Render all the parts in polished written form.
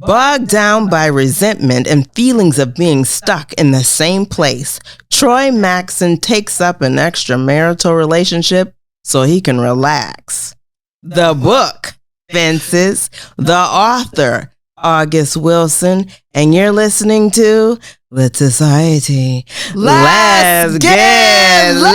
Bogged down by resentment and feelings of being stuck in the same place, Troy Maxson takes up an extramarital relationship so he can relax. The book, Fences, the author, August Wilson, and you're listening to Lit Society. Let's get lit!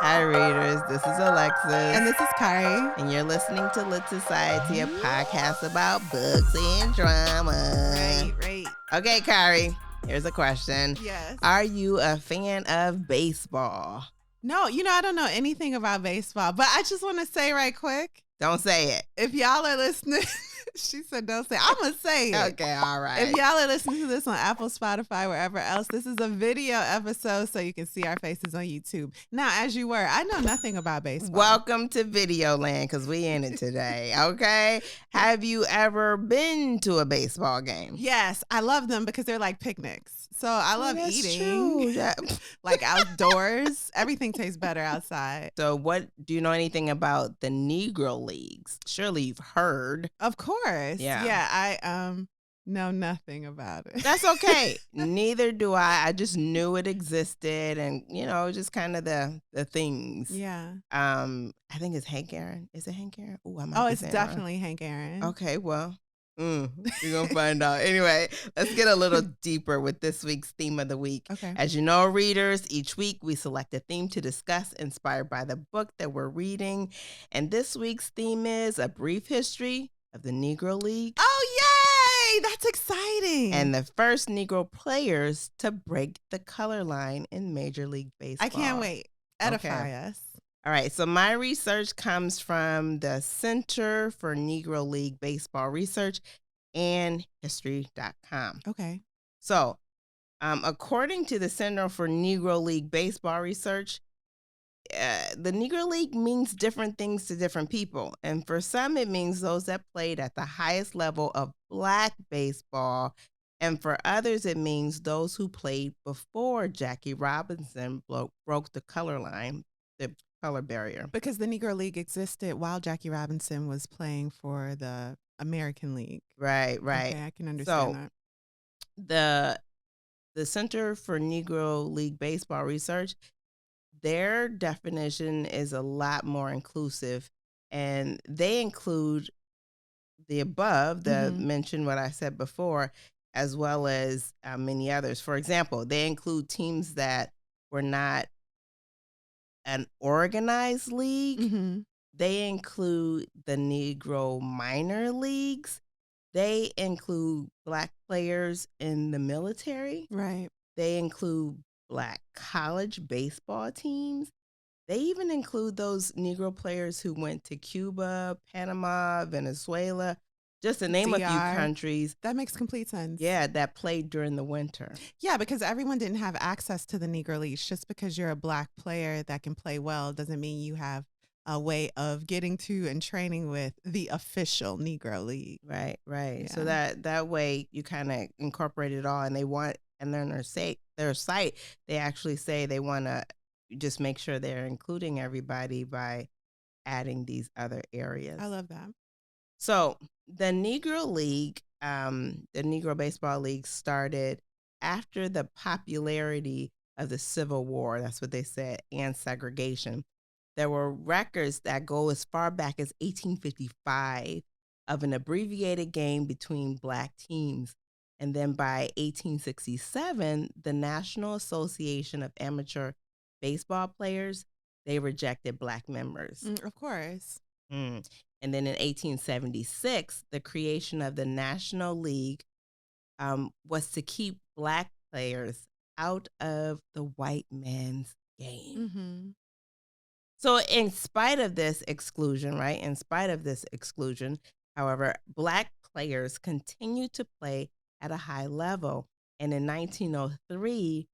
Hi readers, this is Alexis. And this is Kari. And you're listening to Lit Society, a podcast about books and drama. Right. Okay, Kari, here's a question. Yes. Are you a fan of baseball? No, I don't know anything about baseball, but I just want to say right quick. Don't say it. If y'all are listening, she said don't say it. I'm going to say it. Okay, all right. If y'all are listening to this on Apple, Spotify, wherever else, this is a video episode so you can see our faces on YouTube. Now, as you were, I know nothing about baseball. Welcome to Video Land because we in it today, okay? Have you ever been to a baseball game? Yes, I love them because they're like picnics. So I love eating. True. Yeah. Like outdoors. Everything tastes better outside. So do you know anything about the Negro Leagues? Surely you've heard. Of course. Yeah. I know nothing about it. That's okay. Neither do I. I just knew it existed and, just kind of the things. Yeah. I think it's Hank Aaron. Is it Hank Aaron? It's definitely Hank Aaron. Okay, well. We're going to find out. Anyway, let's get a little deeper with this week's theme of the week. Okay. As you know, readers, each week we select a theme to discuss inspired by the book that we're reading. And this week's theme is a brief history of the Negro League. Oh, yay! That's exciting. And the first Negro players to break the color line in Major League Baseball. I can't wait. Edify us. All right, so my research comes from the Center for Negro League Baseball Research and History.com. Okay. So, according to the Center for Negro League Baseball Research, the Negro League means different things to different people. And for some, it means those that played at the highest level of black baseball. And for others, it means those who played before Jackie Robinson broke the color line, the color barrier. Because the Negro League existed while Jackie Robinson was playing for the American League. Right. Okay, I can understand that. The Center for Negro League Baseball Research, their definition is a lot more inclusive, and they include the above, mention what I said before, as well as many others. For example, they include teams that were not an organized league. Mm-hmm. They include the Negro minor leagues. They include black players in the military. Right. They include black college baseball teams. They even include those Negro players who went to Cuba, Panama, Venezuela, just to name a few countries. That makes complete sense. Yeah, that played during the winter. Yeah, because everyone didn't have access to the Negro Leagues. Just because you're a black player that can play well doesn't mean you have a way of getting to and training with the official Negro League. Right. Yeah. So that way you kind of incorporate it all, and then their site, they actually say they want to just make sure they're including everybody by adding these other areas. I love that. So the Negro League, the Negro Baseball League started after the popularity of the Civil War. That's what they said, and segregation. There were records that go as far back as 1855 of an abbreviated game between black teams. And then by 1867, the National Association of Amateur Baseball Players, they rejected black members. Of course. And then in 1876, the creation of the National League was to keep black players out of the white man's game. Mm-hmm. So in spite of this exclusion, however, black players continued to play at a high level. And in 1903,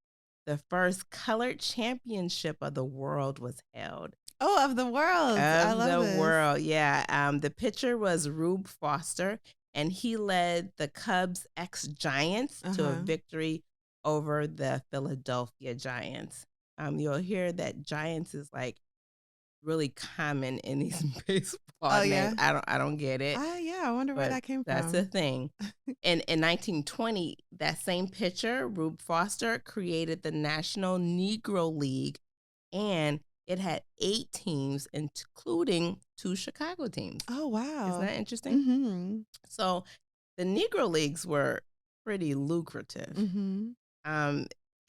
the first colored championship of the world was held. Oh, of the world. I love this. World, yeah. The pitcher was Rube Foster, and he led the Cubs ex-Giants to a victory over the Philadelphia Giants. You'll hear that Giants is like really common in these baseball names. yeah. I don't get it, Yeah, I wonder where but that came that's from. a thing. And in 1920, that same pitcher, Rube Foster, created the National Negro League, and it had 8 teams, including 2 Chicago teams. Oh, wow. Isn't that interesting? Mm-hmm. So the Negro Leagues were pretty lucrative. Mm-hmm.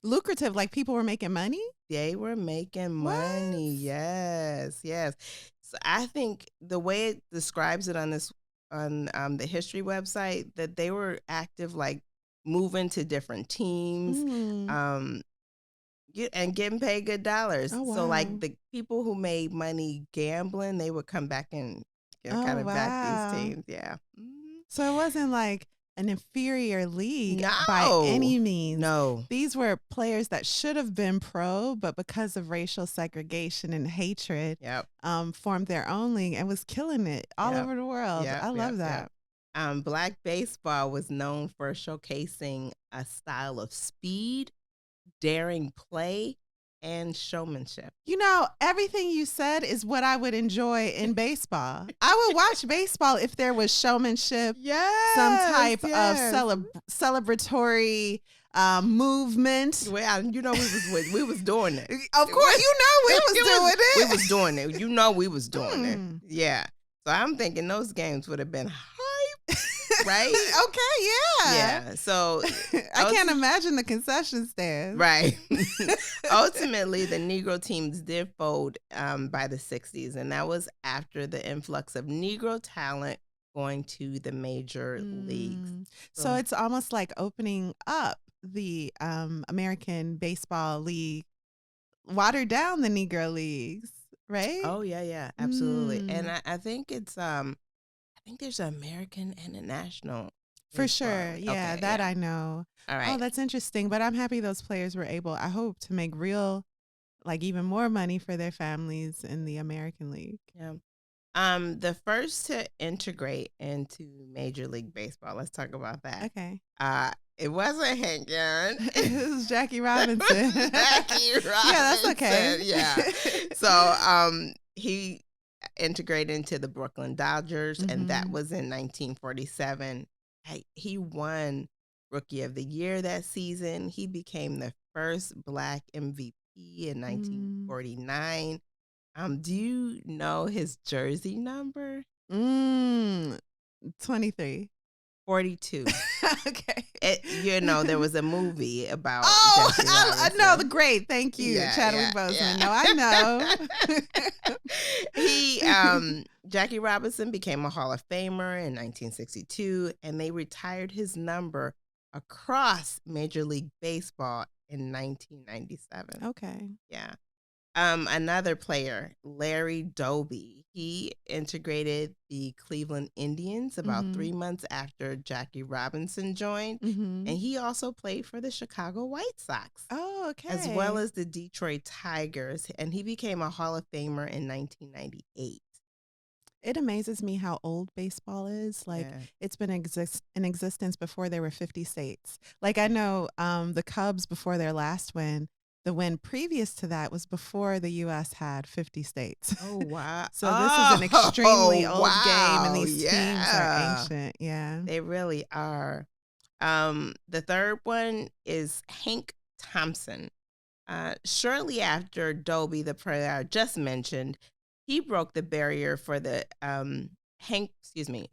Lucrative, like people were making money? They were making money. What? Yes, yes. So I think the way it describes it on the history website, that they were active, like moving to different teams, Mm. and getting paid good dollars. Oh, So like wow. the people who made money gambling, they would come back and kind Oh, of back these wow. teams. Yeah. Mhm. So it wasn't like an inferior league by No. any means. No. These were players that should have been pro, but because of racial segregation and hatred, Yep. formed their own league and was killing it all Yep. over the world. Yep. I love Yep. that. Yep. Black baseball was known for showcasing a style of speed, daring play, and showmanship. You know, everything you said is what I would enjoy in baseball. I would watch baseball if there was showmanship, some type of celebratory movement. Well, you know we was doing it. Of course, you know we was doing it. We was doing it. You know we was doing it. Yeah. So I'm thinking those games would have been hype, right? Okay, yeah. Yeah. So I can't imagine the concession stand. Right. Ultimately, the Negro teams did fold by the 60s, and that was after the influx of Negro talent going to the major leagues. So it's almost like opening up the American Baseball League, watered down the Negro Leagues, right? Oh, yeah, absolutely. And I think it's I think there's an American and a national. For sure. Yeah, Okay, that yeah. I know. All right. Oh, that's interesting. But I'm happy those players were able, I hope, to make real, like even more money for their families in the American League. Yeah. The first to integrate into Major League Baseball. Let's talk about that. Okay. It wasn't Hank Aaron. It was Jackie Robinson. Jackie Robinson. Yeah, that's okay. Yeah. So he integrated into the Brooklyn Dodgers, and that was in 1947. He won Rookie of the Year that season. He became the first Black MVP in 1949. Do you know his jersey number? 23. 42. Okay. There was a movie about. Oh, I know the great. Thank you, Chadwick Boseman. Yeah. No, I know. Jackie Robinson became a Hall of Famer in 1962, and they retired his number across Major League Baseball in 1997. Okay. Yeah. Another player, Larry Doby, he integrated the Cleveland Indians about 3 months after Jackie Robinson joined. And he also played for the Chicago White Sox. Oh, okay. As well as the Detroit Tigers. And he became a Hall of Famer in 1998. It amazes me how old baseball is. Like, it's been in existence before there were 50 states. Like, I know the Cubs, before their last win, the win previous to that was before the U.S. had 50 states. Oh, wow. So this is an extremely old game, and these teams are ancient. Yeah. They really are. The third one is Hank Thompson. Shortly after Doby, the player I just mentioned, he broke the barrier for the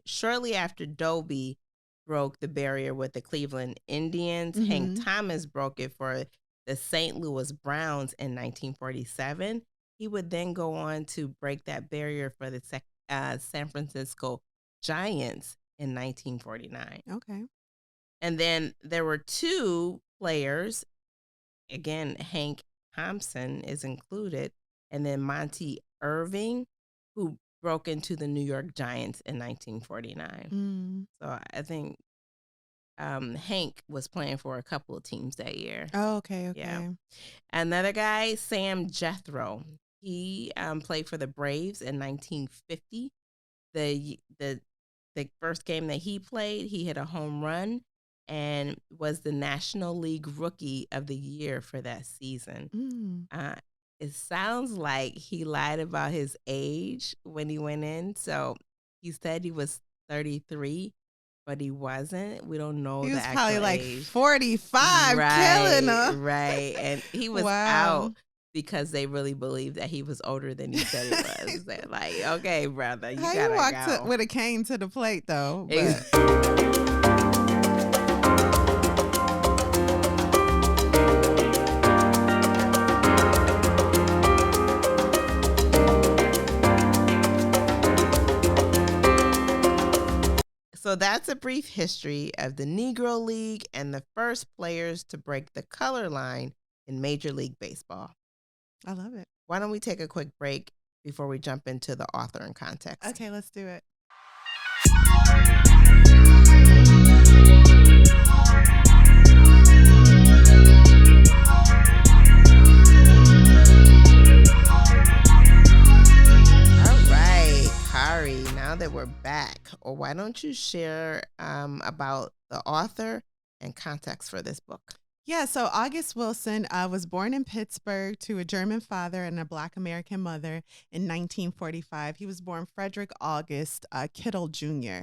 Shortly after Doby broke the barrier with the Cleveland Indians, Hank Thomas broke it for the St. Louis Browns in 1947. He would then go on to break that barrier for the San Francisco Giants in 1949. Okay. And then there were 2 players. Again, Hank Thompson is included, and then Monty Irving, who broke into the New York Giants in 1949. So I think Hank was playing for a couple of teams that year. Oh, okay. Yeah. Another guy, Sam Jethro. He played for the Braves in 1950. The first game that he played, he hit a home run, and was the National League Rookie of the Year for that season. Mm. It sounds like he lied about his age when he went in. So he said he was 33, but he wasn't. We don't know He the was probably actual like age. 45, killing her. Right. And he was out because they really believed that he was older than he said he was. They're like, okay, brother, you gotta walked go. with a cane to the plate, though. But. So that's a brief history of the Negro League and the first players to break the color line in Major League Baseball. I love it. Why don't we take a quick break before we jump into the author and context? Okay, let's do it. Now that we're back, or why don't you share about the author and context for this book? Yeah, so August Wilson was born in Pittsburgh to a German father and a Black American mother in 1945. He was born Frederick August Kittle Jr.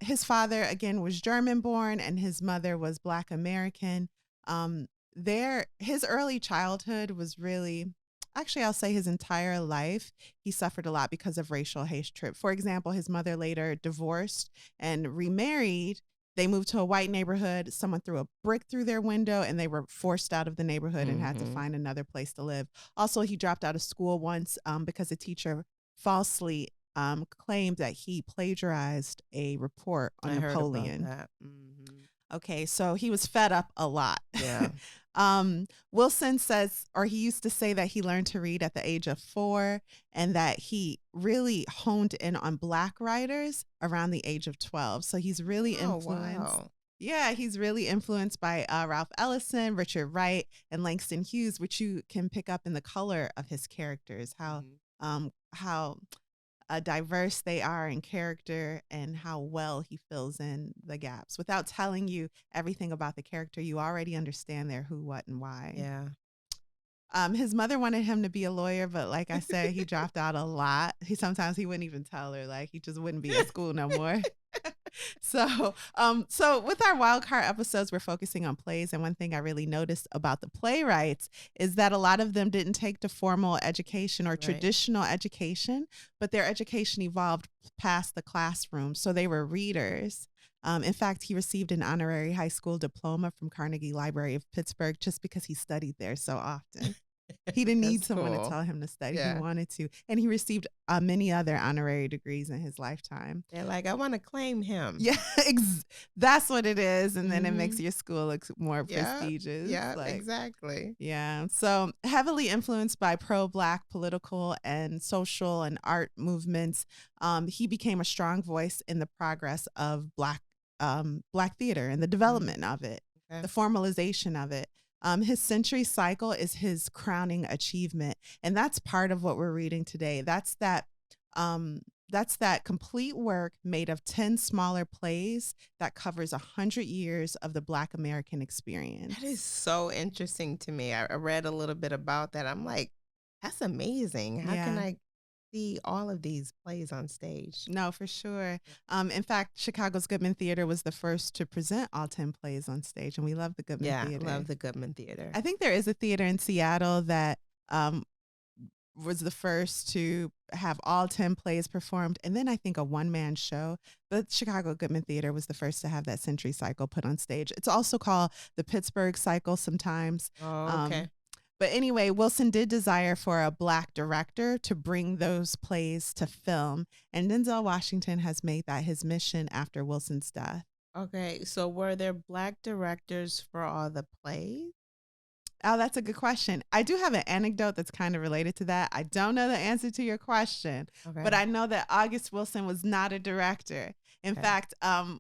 His father, again, was German born, and his mother was Black American. His early childhood was really... Actually, I'll say his entire life, he suffered a lot because of racial hatred. For example, his mother later divorced and remarried. They moved to a white neighborhood. Someone threw a brick through their window, and they were forced out of the neighborhood and had to find another place to live. Also, he dropped out of school once because a teacher falsely claimed that he plagiarized a report on Napoleon. Heard about that. Okay, so he was fed up a lot. Yeah. Wilson says, or he used to say, that he learned to read at the age of 4 and that he really honed in on Black writers around the age of 12. So he's really influenced. Wow. Yeah, he's really influenced by Ralph Ellison, Richard Wright, and Langston Hughes, which you can pick up in the color of his characters, how diverse they are in character and how well he fills in the gaps. Without telling you everything about the character, you already understand their who, what, and why. Yeah. His mother wanted him to be a lawyer, but like I said, he dropped out a lot. Sometimes he wouldn't even tell her, like he just wouldn't be at school no more. So with our wild card episodes, we're focusing on plays. And one thing I really noticed about the playwrights is that a lot of them didn't take the formal education or traditional education, but their education evolved past the classroom. So they were readers. In fact, he received an honorary high school diploma from Carnegie Library of Pittsburgh just because he studied there so often. He didn't need someone to tell him to study. Yeah. He wanted to. And he received many other honorary degrees in his lifetime. They're like, I want to claim him. Yeah, that's what it is. And then it makes your school look more prestigious. Yeah, exactly. Yeah. So heavily influenced by pro-Black political and social and art movements, he became a strong voice in the progress of Black theater and the development of it, the formalization of it. His century cycle is his crowning achievement. And that's part of what we're reading today. That's that complete work made of 10 smaller plays that covers 100 years of the Black American experience. That is so interesting to me. I read a little bit about that. I'm like, that's amazing. How can I see all of these plays on stage? No, for sure. In fact, Chicago's Goodman Theater was the first to present all 10 plays on stage, and we love the Goodman Theater. Yeah, love the Goodman Theater. I think there is a theater in Seattle that was the first to have all 10 plays performed, and then I think a one-man show. But Chicago Goodman Theater was the first to have that century cycle put on stage. It's also called the Pittsburgh cycle sometimes. Oh, okay. But anyway, Wilson did desire for a Black director to bring those plays to film. And Denzel Washington has made that his mission after Wilson's death. Okay. So were there Black directors for all the plays? Oh, that's a good question. I do have an anecdote that's kind of related to that. I don't know the answer to your question, but I know that August Wilson was not a director. In fact,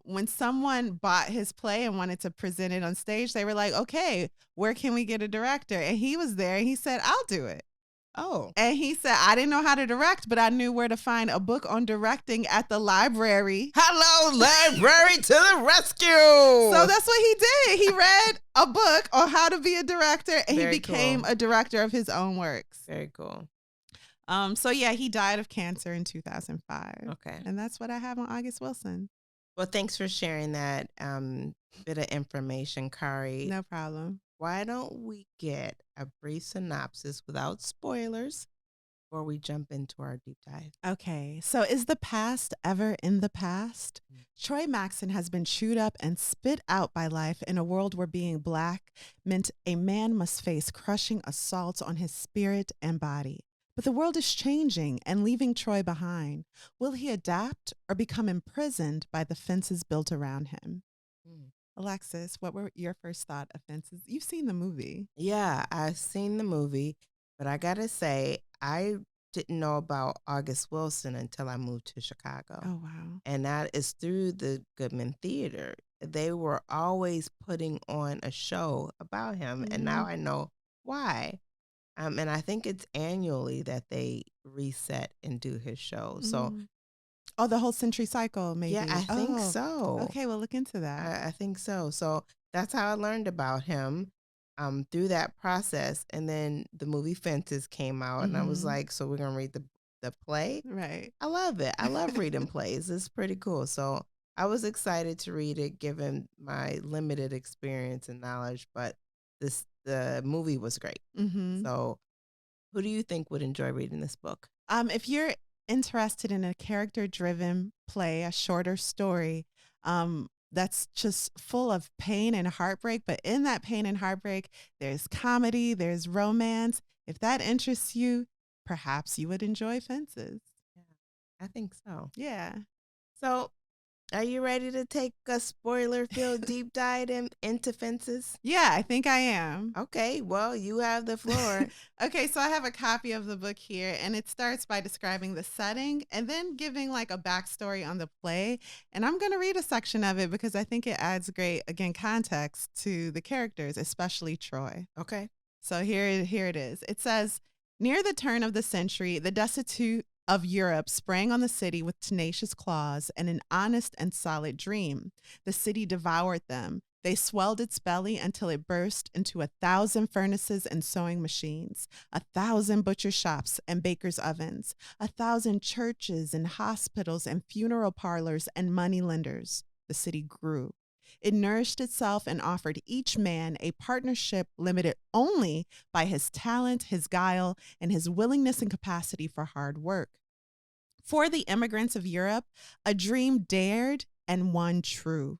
when someone bought his play and wanted to present it on stage, they were like, okay, where can we get a director? And he was there and he said, I'll do it. Oh. And he said, I didn't know how to direct, but I knew where to find a book on directing at the library. Hello, library to the rescue. So that's what he did. He read a book on how to be a director, and he became a director of his own works. Very cool. So yeah, he died of cancer in 2005. Okay. And that's what I have on August Wilson. Well, thanks for sharing that bit of information, Kari. No problem. Why don't we get a brief synopsis without spoilers before we jump into our deep dive? Okay, so is the past ever in the past? Troy Maxson has been chewed up and spit out by life in a world where being Black meant a man must face crushing assaults on his spirit and body. But the world is changing and leaving Troy behind. Will he adapt or become imprisoned by the fences built around him? Alexis, what were your first thought of Fences? You've seen the movie. Yeah, I've seen the movie, but I gotta say, I didn't know about August Wilson until I moved to Chicago. Oh, wow. And that is through the Goodman Theater. They were always putting on a show about him, and now I know why. And I think it's annually that they reset and do his show. So Oh, the whole century cycle, maybe. yeah, I think so. Okay, we'll look into that. I think so. So that's how I learned about him through that process. And then the movie Fences came out, and I was like, so we're going to read the play? Right. I love it. I love reading plays. It's pretty cool. So I was excited to read it given my limited experience and knowledge, but the movie was great. So who do you think would enjoy reading this book? If you're interested in a character-driven play, a shorter story that's just full of pain and heartbreak, but in that pain and heartbreak, there's comedy, there's romance. If that interests you, perhaps you would enjoy Fences. Yeah, I think so. Yeah. So are you ready to take a spoiler-filled deep dive into Fences? Yeah, I think I am. Okay, well, you have the floor. Okay, so I have a copy of the book here, and it starts by describing the setting and then giving like a backstory on the play. And I'm going to read a section of it because I think it adds great, again, context to the characters, especially Troy. Okay. So here it is. It says, near the turn of the century, the destitute of Europe sprang on the city with tenacious claws and an honest and solid dream. The city devoured them. They swelled its belly until it burst into 1,000 furnaces and sewing machines, 1,000 butcher shops and bakers' ovens, 1,000 churches and hospitals and funeral parlors and moneylenders. The city grew. It nourished itself and offered each man a partnership limited only by his talent, his guile, and his willingness and capacity for hard work. For the immigrants of Europe, a dream dared and won true.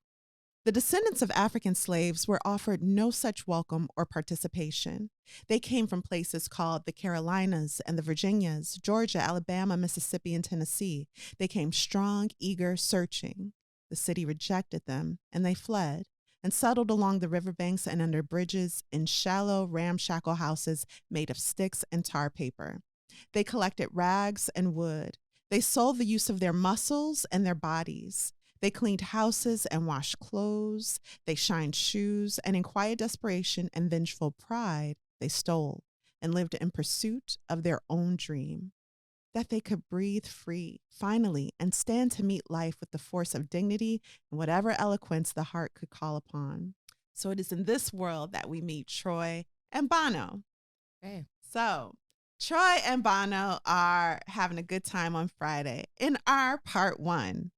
The descendants of African slaves were offered no such welcome or participation. They came from places called the Carolinas and the Virginias, Georgia, Alabama, Mississippi, and Tennessee. They came strong, eager, searching. The city rejected them, and they fled and settled along the riverbanks and under bridges in shallow, ramshackle houses made of sticks and tar paper. They collected rags and wood. They sold the use of their muscles and their bodies. They cleaned houses and washed clothes. They shined shoes, and in quiet desperation and vengeful pride, they stole and lived in pursuit of their own dream. That they could breathe free, finally, and stand to meet life with the force of dignity and whatever eloquence the heart could call upon. So it is in this world that we meet Troy and Bono. Okay. So Troy and Bono are having a good time on Friday in our part one,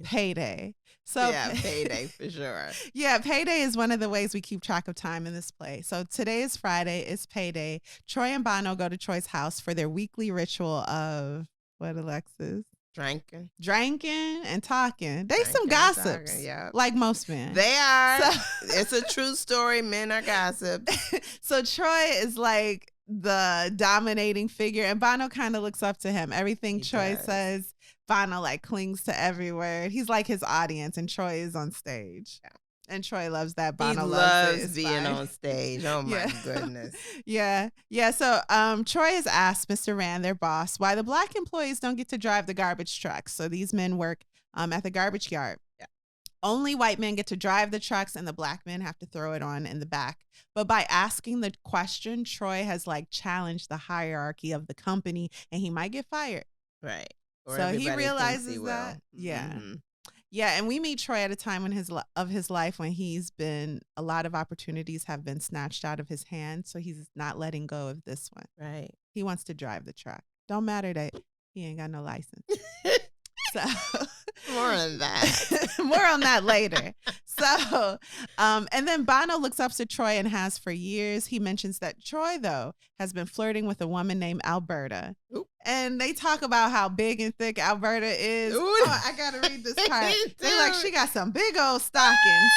payday. So yeah, payday for sure. Yeah, payday is one of the ways we keep track of time in this play. So today is Friday, it's payday. Troy and Bono go to Troy's house for their weekly ritual of what, Alexis? Drinking and talking. They some gossips, yeah, like most men. They are. So, it's a true story. Men are gossips. So Troy is like the dominating figure, and Bono kind of looks up to him. Everything Troy says, Bono like clings to every word. He's like his audience, and Troy is on stage. Yeah. And Troy loves that. Bono loves being on stage. Oh my goodness. Yeah. So Troy has asked Mr. Rand, their boss, why the Black employees don't get to drive the garbage trucks. So these men work at the garbage yard. Yeah. Only white men get to drive the trucks and the black men have to throw it on in the back. But by asking the question, Troy has like challenged the hierarchy of the company and he might get fired. Right. Or so he realizes that. Yeah. Mm-hmm. Yeah, and we meet Troy at a time in his life when he's been, a lot of opportunities have been snatched out of his hand, so he's not letting go of this one. Right. He wants to drive the truck. Don't matter that he ain't got no license. So more on that. More on that later. So, and then Bono looks up to Troy and has for years. He mentions that Troy, though, has been flirting with a woman named Alberta. Ooh. And they talk about how big and thick Alberta is. Oh, I got to read this part. They're like, she got some big old stockings.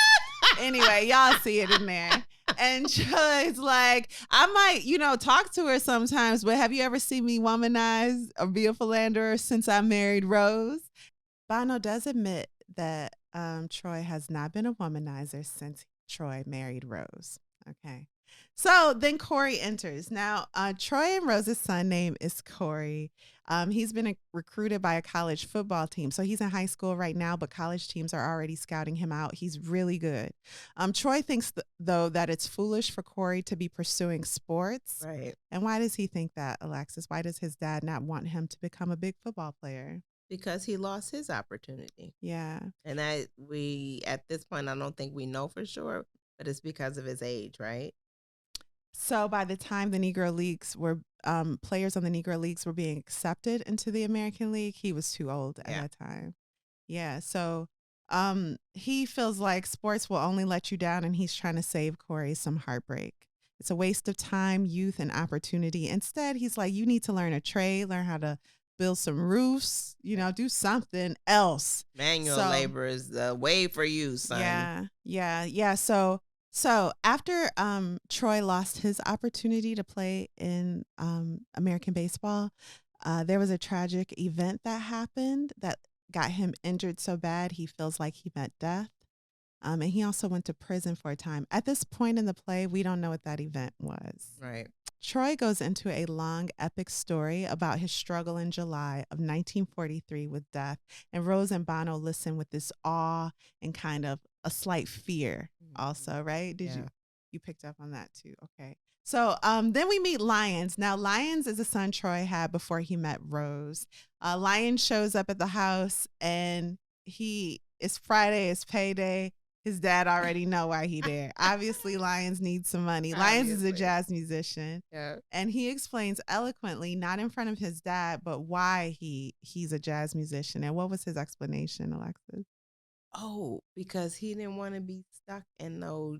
Anyway, y'all see it in there. And Troy's like, I might, talk to her sometimes, but have you ever seen me womanize or be a philanderer since I married Rose? Bono does admit that Troy has not been a womanizer since Troy married Rose. Okay. So then Corey enters. Now, Troy and Rose's son name is Corey. He's been recruited by a college football team. So he's in high school right now, but college teams are already scouting him out. He's really good. Troy thinks, though, that it's foolish for Corey to be pursuing sports. Right. And why does he think that, Alexis? Why does his dad not want him to become a big football player? Because he lost his opportunity. Yeah. And at this point, I don't think we know for sure, but it's because of his age, right? So by the time the Negro Leagues were, players on the Negro Leagues were being accepted into the American League, he was too old at that time. Yeah. So he feels like sports will only let you down, and he's trying to save Corey some heartbreak. It's a waste of time, youth, and opportunity. Instead, he's like, you need to learn a trade, learn how to build some roofs, do something else. Manual labor is the way for you, son. Yeah. So after Troy lost his opportunity to play in American baseball, there was a tragic event that happened that got him injured so bad he feels like he met death. And he also went to prison for a time. At this point in the play, we don't know what that event was. Right. Troy goes into a long, epic story about his struggle in July of 1943 with death, and Rose and Bono listen with this awe and kind of a slight fear also, right? Did you picked up on that too? Okay. So then we meet Lyons. Now, Lyons is a son Troy had before he met Rose. Lyons shows up at the house, and it's Friday, it's payday. His dad already know why he there. Obviously, Lyons needs some money. Lyons is a jazz musician. Yeah. And he explains eloquently, not in front of his dad, but why he's a jazz musician. And what was his explanation, Alexis? Oh, because he didn't want to be stuck in no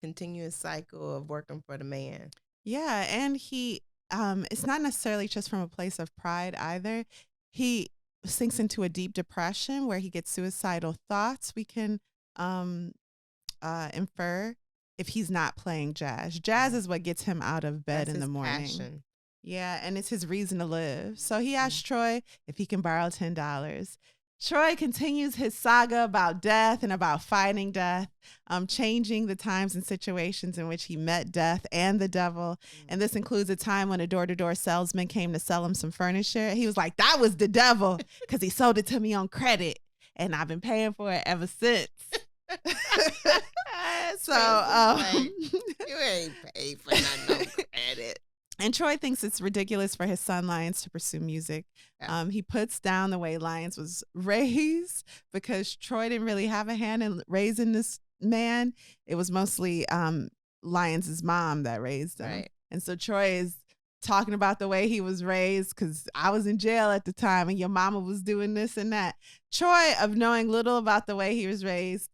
continuous cycle of working for the man. Yeah, and he it's not necessarily just from a place of pride either. He sinks into a deep depression where he gets suicidal thoughts. We can infer if he's not playing jazz. Jazz is what gets him out of bed in the morning. Passion. Yeah, and it's his reason to live. So he asked Troy if he can borrow $10. Troy continues his saga about death and about fighting death, changing the times and situations in which he met death and the devil. And this includes a time when a door-to-door salesman came to sell him some furniture. He was like, that was the devil, because he sold it to me on credit, and I've been paying for it ever since. You ain't paid for no credit. And Troy thinks it's ridiculous for his son Lyons to pursue music. Yeah. He puts down the way Lyons was raised because Troy didn't really have a hand in raising this man. It was mostly Lyons' mom that raised him. Right. And so Troy is talking about the way he was raised, because I was in jail at the time and your mama was doing this and that. Troy, of knowing little about the way he was raised,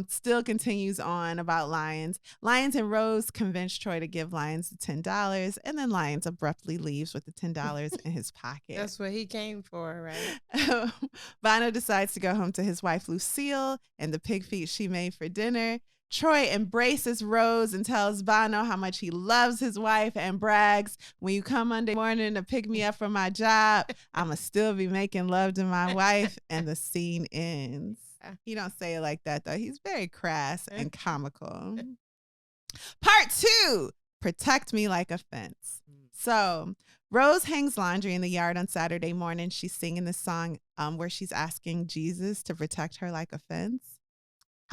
still continues on about Lyons. Lyons and Rose convince Troy to give Lyons the $10, and then Lyons abruptly leaves with the $10 in his pocket. That's what he came for, right? Bono decides to go home to his wife Lucille and the pig feet she made for dinner. Troy embraces Rose and tells Bono how much he loves his wife and brags, when you come Monday morning to pick me up from my job, I'ma still be making love to my wife, and the scene ends. He don't say it like that, though. He's very crass and comical. Part 2, protect me like a fence. So Rose hangs laundry in the yard on Saturday morning. She's singing this song where she's asking Jesus to protect her like a fence.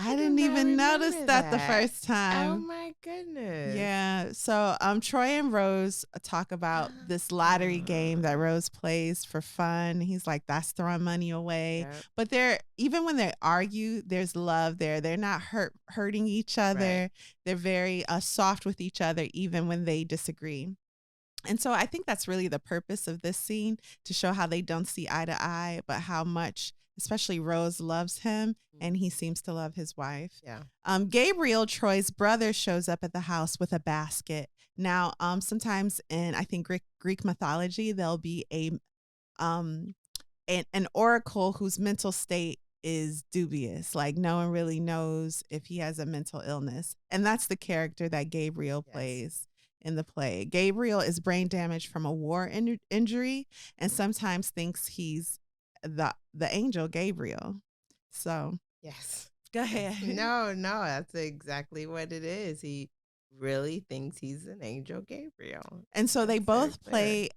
I didn't even notice that the first Oh time. my goodness. Yeah. So Troy and Rose talk about this lottery game that Rose plays for fun. He's like, that's throwing money away. Yep. But even when they argue, there's love there. They're not hurting each other. Right. They're very soft with each other, even when they disagree. And so I think that's really the purpose of this scene, to show how they don't see eye to eye, but how much, especially Rose, loves him, and he seems to love his wife. Yeah. Gabriel, Troy's brother, shows up at the house with a basket. Now, sometimes in, I think, Greek mythology, there'll be an oracle whose mental state is dubious. Like, no one really knows if he has a mental illness. And that's the character that Gabriel plays in the play. Gabriel is brain damaged from a war injury, and sometimes thinks he's the angel Gabriel. So yes, go ahead. No, that's exactly what it is. He really thinks he's an angel Gabriel. And so they both play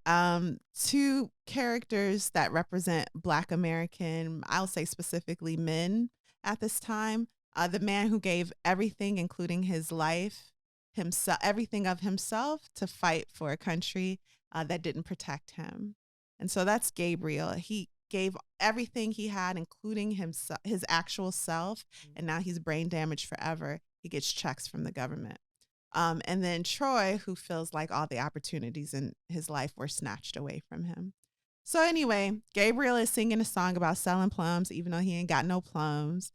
two characters that represent Black American, I'll say specifically men at this time. The man who gave everything, including his life, himself, everything of himself, to fight for a country that didn't protect him. And so that's Gabriel. He gave everything he had, including himself, his actual self, and now he's brain damaged forever. He gets checks from the government. And then Troy, who feels like all the opportunities in his life were snatched away from him. So anyway, Gabriel is singing a song about selling plums, even though he ain't got no plums.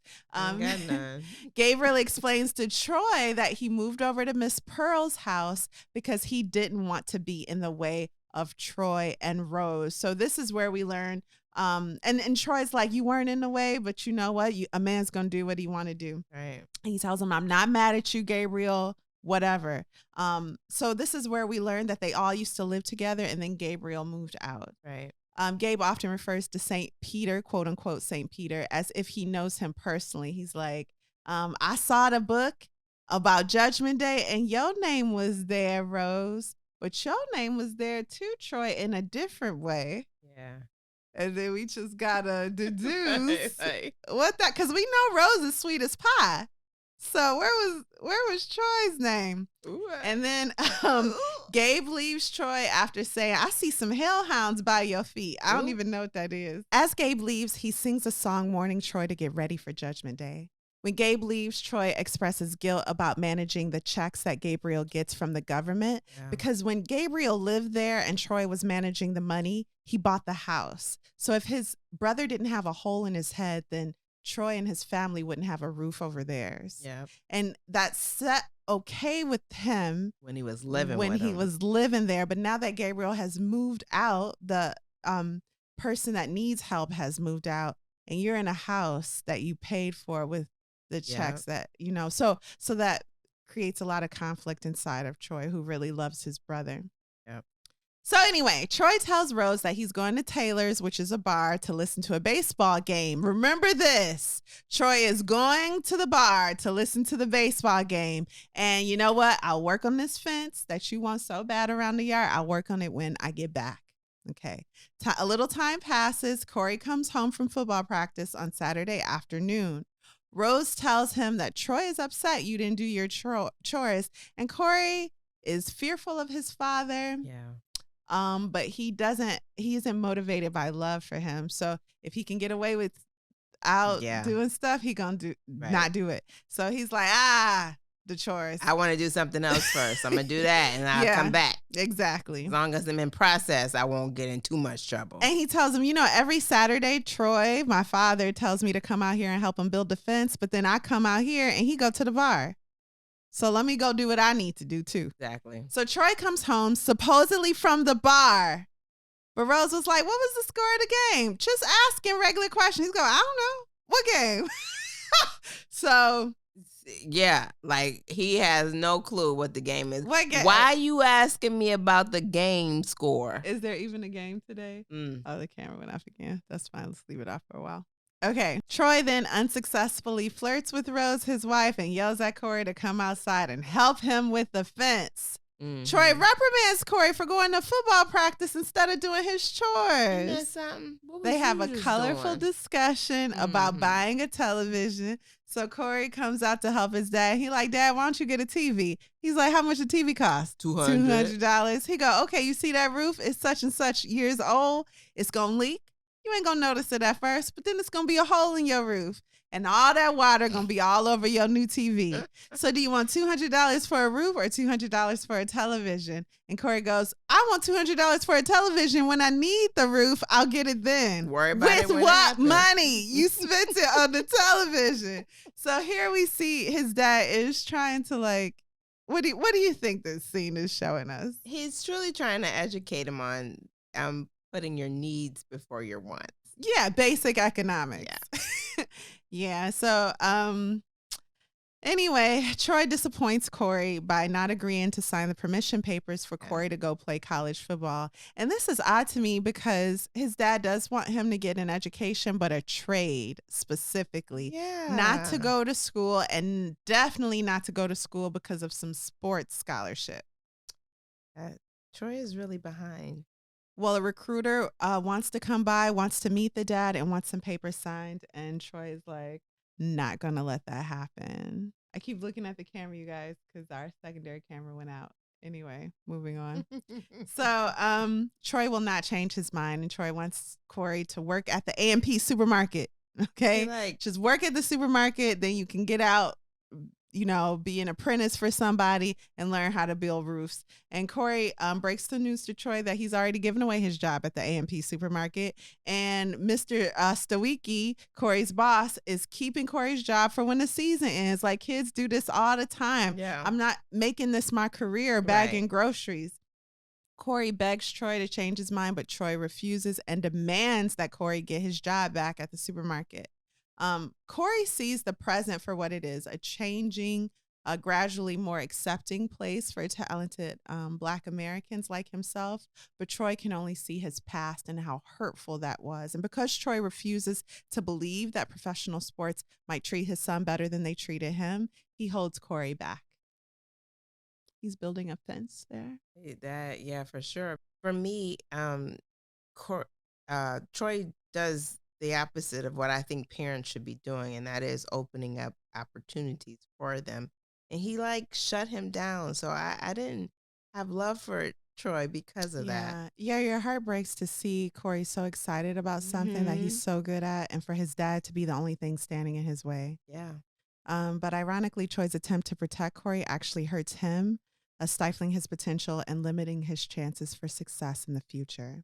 Gabriel explains to Troy that he moved over to Miss Pearl's house because he didn't want to be in the way of Troy and Rose. So this is where we learn. And Troy's like, you weren't in the way, but you know what? A man's going to do what he want to do. Right. And he tells him, I'm not mad at you, Gabriel, whatever. So this is where we learn that they all used to live together, and then Gabriel moved out. Right. Gabe often refers to St. Peter, quote unquote, St. Peter, as if he knows him personally. He's like, I saw the book about Judgment Day and your name was there, Rose, but your name was there too, Troy, in a different way. Yeah. And then we just gotta deduce what that, because we know Rose is sweet as pie. So where was Troy's name? Ooh. And then Gabe leaves Troy after saying, I see some hellhounds by your feet. I don't even know what that is. As Gabe leaves, he sings a song warning Troy to get ready for Judgment Day. When Gabe leaves, Troy expresses guilt about managing the checks that Gabriel gets from the government. Yeah. Because when Gabriel lived there and Troy was managing the money, he bought the house. So if his brother didn't have a hole in his head, then Troy and his family wouldn't have a roof over theirs. Yeah. And that's set okay with him when he was living there. But now that Gabriel has moved out, the person that needs help has moved out, and you're in a house that you paid for with the checks that, you know, so that creates a lot of conflict inside of Troy, who really loves his brother. Yep. So anyway, Troy tells Rose that he's going to Taylor's, which is a bar, to listen to a baseball game. Remember this. Troy is going to the bar to listen to the baseball game. And you know what? I'll work on this fence that you want so bad around the yard. I'll work on it when I get back. Okay. A little time passes. Corey comes home from football practice on Saturday afternoon. Rose tells him that Troy is upset you didn't do your chores. And Corey is fearful of his father. Yeah. But he isn't motivated by love for him. So if he can get away without doing stuff, he gonna not do it. So he's like, the chores. I want to do something else first. I'm gonna do that, and I'll come back. Exactly. As long as I'm in process, I won't get in too much trouble. And he tells him, every Saturday, Troy, my father, tells me to come out here and help him build the fence, but then I come out here and he go to the bar. So let me go do what I need to do too. Exactly. So Troy comes home supposedly from the bar. But Rose was like, what was the score of the game? Just asking regular questions. He's going, I don't know. What game? So yeah, like he has no clue what the game is. What game? Why are you asking me about the game score? Is there even a game today? Oh, the camera went off again. That's fine. Let's leave it off for a while. Okay. Troy then unsuccessfully flirts with Rose, his wife, and yells at Corey to come outside and help him with the fence. Mm-hmm. Troy reprimands Corey for going to football practice instead of doing his chores. They have a colorful discussion about buying a television. So Corey comes out to help his dad. He like, Dad, why don't you get a TV? He's like, how much a TV cost? $200. He go, okay, you see that roof? It's such and such years old. It's going to leak. You ain't going to notice it at first, but then it's going to be a hole in your roof. And all that water going to be all over your new TV. So do you want $200 for a roof or $200 for a television? And Corey goes, I want $200 for a television. When I need the roof, I'll get it then. Worry about it when With what happens. money? You spent it on the television. So here we see his dad is trying to like, what do you think this scene is showing us? He's truly trying to educate him on putting your needs before your wants. Yeah, basic economics. Yeah. Yeah. So, anyway, Troy disappoints Corey by not agreeing to sign the permission papers for Corey to go play college football. And this is odd to me because his dad does want him to get an education, but a trade specifically. Yeah. Not to go to school, and definitely not to go to school because of some sports scholarship. Troy is really behind. Well, a recruiter wants to come by, wants to meet the dad, and wants some papers signed. And Troy is like, not going to let that happen. I keep looking at the camera, you guys, because our secondary camera went out. Anyway, moving on. So Troy will not change his mind. And Troy wants Corey to work at the A&P supermarket. Okay? Just work at the supermarket. Then you can get out, be an apprentice for somebody and learn how to build roofs. And Corey breaks the news to Troy that he's already given away his job at the A&P supermarket. And Mr. Stawicki, Corey's boss, is keeping Corey's job for when the season ends. Like, kids do this all the time. Yeah. I'm not making this my career, bagging groceries. Corey begs Troy to change his mind, but Troy refuses and demands that Corey get his job back at the supermarket. Corey sees the present for what it is, a changing, gradually more accepting place for talented Black Americans like himself. But Troy can only see his past and how hurtful that was. And because Troy refuses to believe that professional sports might treat his son better than they treated him, he holds Corey back. He's building a fence there. Yeah, for sure. For me, Troy does the opposite of what I think parents should be doing, and that is opening up opportunities for them. And he shut him down. So I didn't have love for Troy because of that. Yeah, your heart breaks to see Corey so excited about something that he's so good at, and for his dad to be the only thing standing in his way. Yeah. But ironically, Troy's attempt to protect Corey actually hurts him, stifling his potential and limiting his chances for success in the future.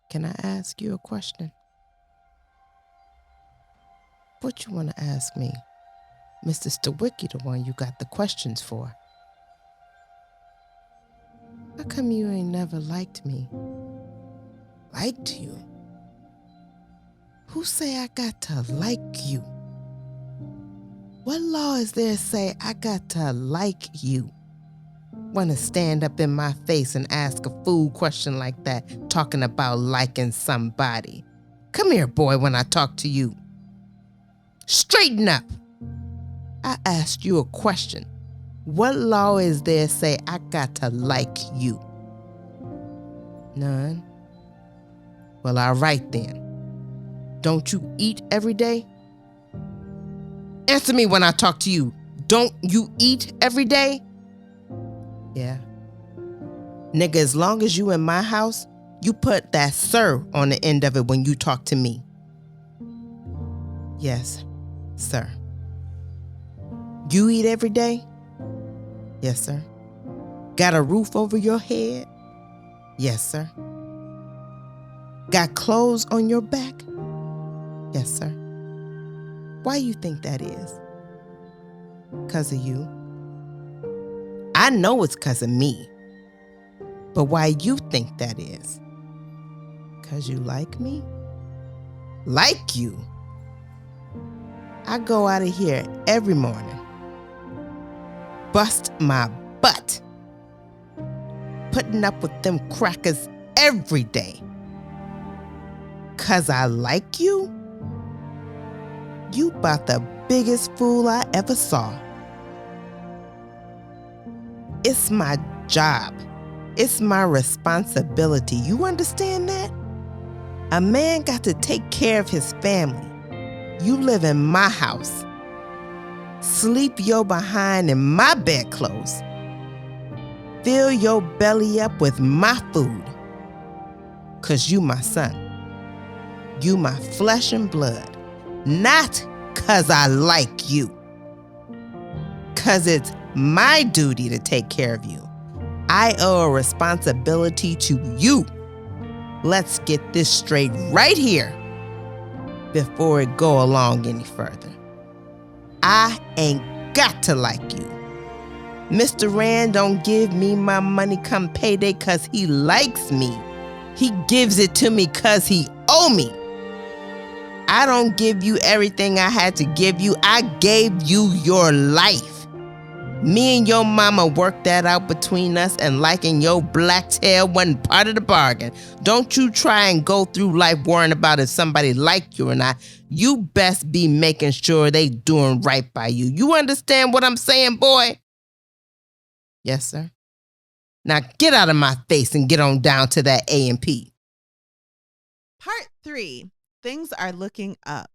Can I ask you a question? What you want to ask me? Mr. Stawicki, the one you got the questions for. How come you ain't never liked me? Liked you? Who say I got to like you? What law is there say I got to like you? Want to stand up in my face and ask a fool question like that, talking about liking somebody? Come here, boy, when I talk to you. Straighten up. I asked you a question. What law is there say I got to like you? None. Well, all right then. Don't you eat every day? Answer me when I talk to you. Don't you eat every day? Yeah. Nigga, as long as you in my house, you put that sir on the end of it when you talk to me. Yes, sir. You eat every day? Yes, sir. Got a roof over your head? Yes, sir. Got clothes on your back? Yes, sir. Why you think that is? 'Cause of you. I know it's 'cause of me. But why you think that is? 'Cause you like me? Like you? I go out of here every morning, bust my butt, putting up with them crackers every day. 'Cause I like you? You about the biggest fool I ever saw. It's my job. It's my responsibility. You understand that? A man got to take care of his family. You live in my house. Sleep your behind in my bedclothes. Fill your belly up with my food. 'Cause you my son. You my flesh and blood. Not 'cause I like you. 'Cause it's my duty to take care of you. I owe a responsibility to you. Let's get this straight right here before it go along any further. I ain't got to like you. Mr. Rand don't give me my money come payday 'cause he likes me. He gives it to me 'cause he owe me. I don't give you everything I had to give you. I gave you your life. Me and your mama worked that out between us, and liking your black tail wasn't part of the bargain. Don't you try and go through life worrying about if somebody like you or not. You best be making sure they doing right by you. You understand what I'm saying, boy? Yes, sir. Now get out of my face and get on down to that A&P. Part 3, things are looking up.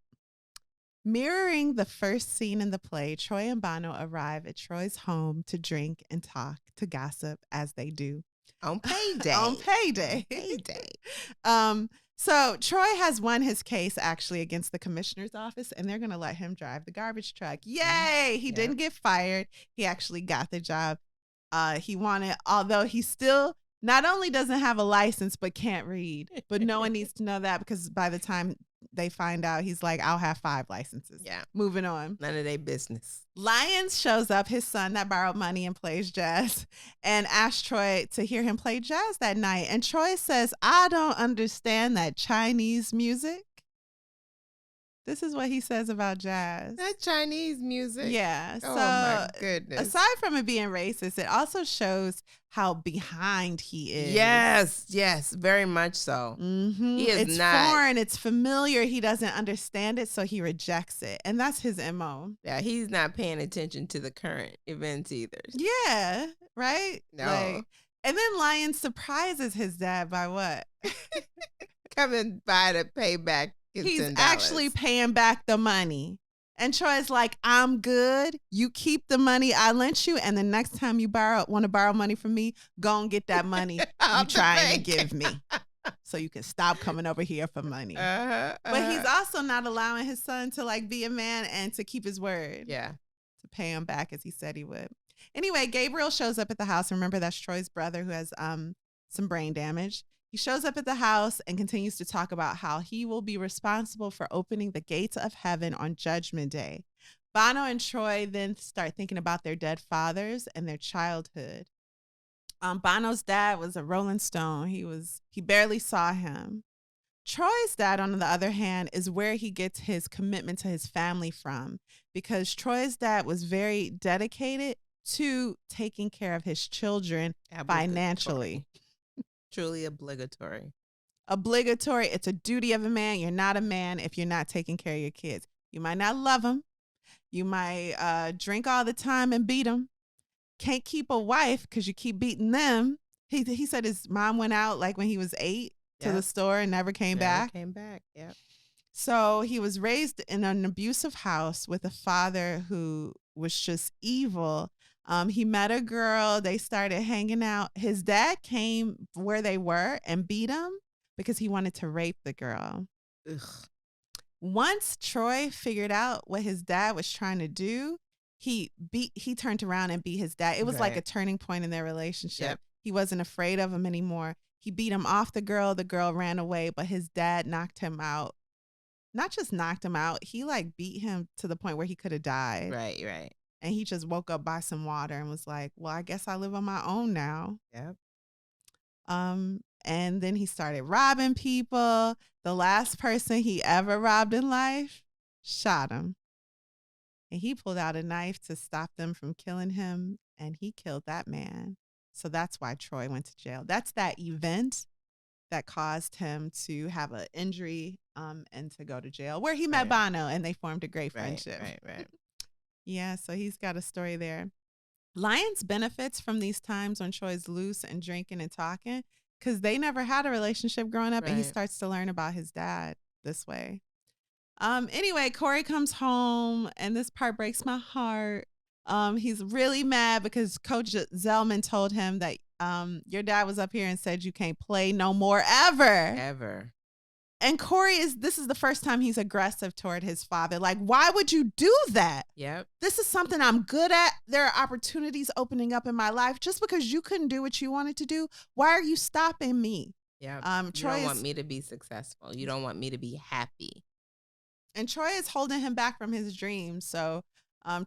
Mirroring the first scene in the play, Troy and Bono arrive at Troy's home to drink and talk, to gossip, as they do. On payday. On payday. So Troy has won his case actually against the commissioner's office, and they're going to let him drive the garbage truck. Yay! He didn't get fired. He actually got the job he wanted, although he still not only doesn't have a license, but can't read. But no one needs to know that, because by the time they find out, he's like, I'll have 5 licenses. Yeah. Moving on. None of their business. Lyons shows up, his son that borrowed money and plays jazz, and asks Troy to hear him play jazz that night. And Troy says, I don't understand that Chinese music. This is what he says about jazz. That Chinese music. Yeah. Oh, my goodness. Aside from it being racist, it also shows how behind he is. Yes, very much so. Mm-hmm. He is it's not foreign, it's familiar. He doesn't understand it, so he rejects it. And that's his MO. Yeah, he's not paying attention to the current events either. Yeah, right? No. And then Lyons surprises his dad by what? Coming by to pay back his He's $10. actually paying back the money. And Troy's like, I'm good. You keep the money I lent you, and the next time you want to borrow money from me, go and get that money you trying to give me, so you can stop coming over here for money. But he's also not allowing his son to like be a man and to keep his word. Yeah. To pay him back as he said he would. Anyway, Gabriel shows up at the house. Remember, that's Troy's brother who has some brain damage. He shows up at the house and continues to talk about how he will be responsible for opening the gates of heaven on Judgment Day. Bono and Troy then start thinking about their dead fathers and their childhood. Bono's dad was a Rolling Stone. He barely saw him. Troy's dad, on the other hand, is where he gets his commitment to his family from, because Troy's dad was very dedicated to taking care of his children financially. Truly obligatory. Obligatory. It's a duty of a man. You're not a man if you're not taking care of your kids. You might not love them. You might drink all the time and beat them. Can't keep a wife because you keep beating them. He said his mom went out like when he was 8 to the store and never came back. Yep. So he was raised in an abusive house with a father who was just evil. He met a girl. They started hanging out. His dad came where they were and beat him because he wanted to rape the girl. Ugh. Once Troy figured out what his dad was trying to do, he turned around and beat his dad. It was like a turning point in their relationship. Yep. He wasn't afraid of him anymore. He beat him off the girl. The girl ran away, but his dad knocked him out. Not just knocked him out, he like beat him to the point where he could have died. Right. And he just woke up by some water and was like, well, I guess I live on my own now. Yep. And then he started robbing people. The last person he ever robbed in life shot him. And he pulled out a knife to stop them from killing him. And he killed that man. So that's why Troy went to jail. That's that event that caused him to have an injury and to go to jail, where he met Bono and they formed a great friendship. Right. Yeah, so he's got a story there. Lyons benefits from these times when Troy's loose and drinking and talking, because they never had a relationship growing up, and he starts to learn about his dad this way. Anyway, Corey comes home, and this part breaks my heart. He's really mad because Coach Zellman told him that your dad was up here and said you can't play no more ever. And this is the first time he's aggressive toward his father. Like, why would you do that? Yep. This is something I'm good at. There are opportunities opening up in my life. Just because you couldn't do what you wanted to do, why are you stopping me? Yeah. You don't want me to be successful. You don't want me to be happy. And Troy is holding him back from his dreams. So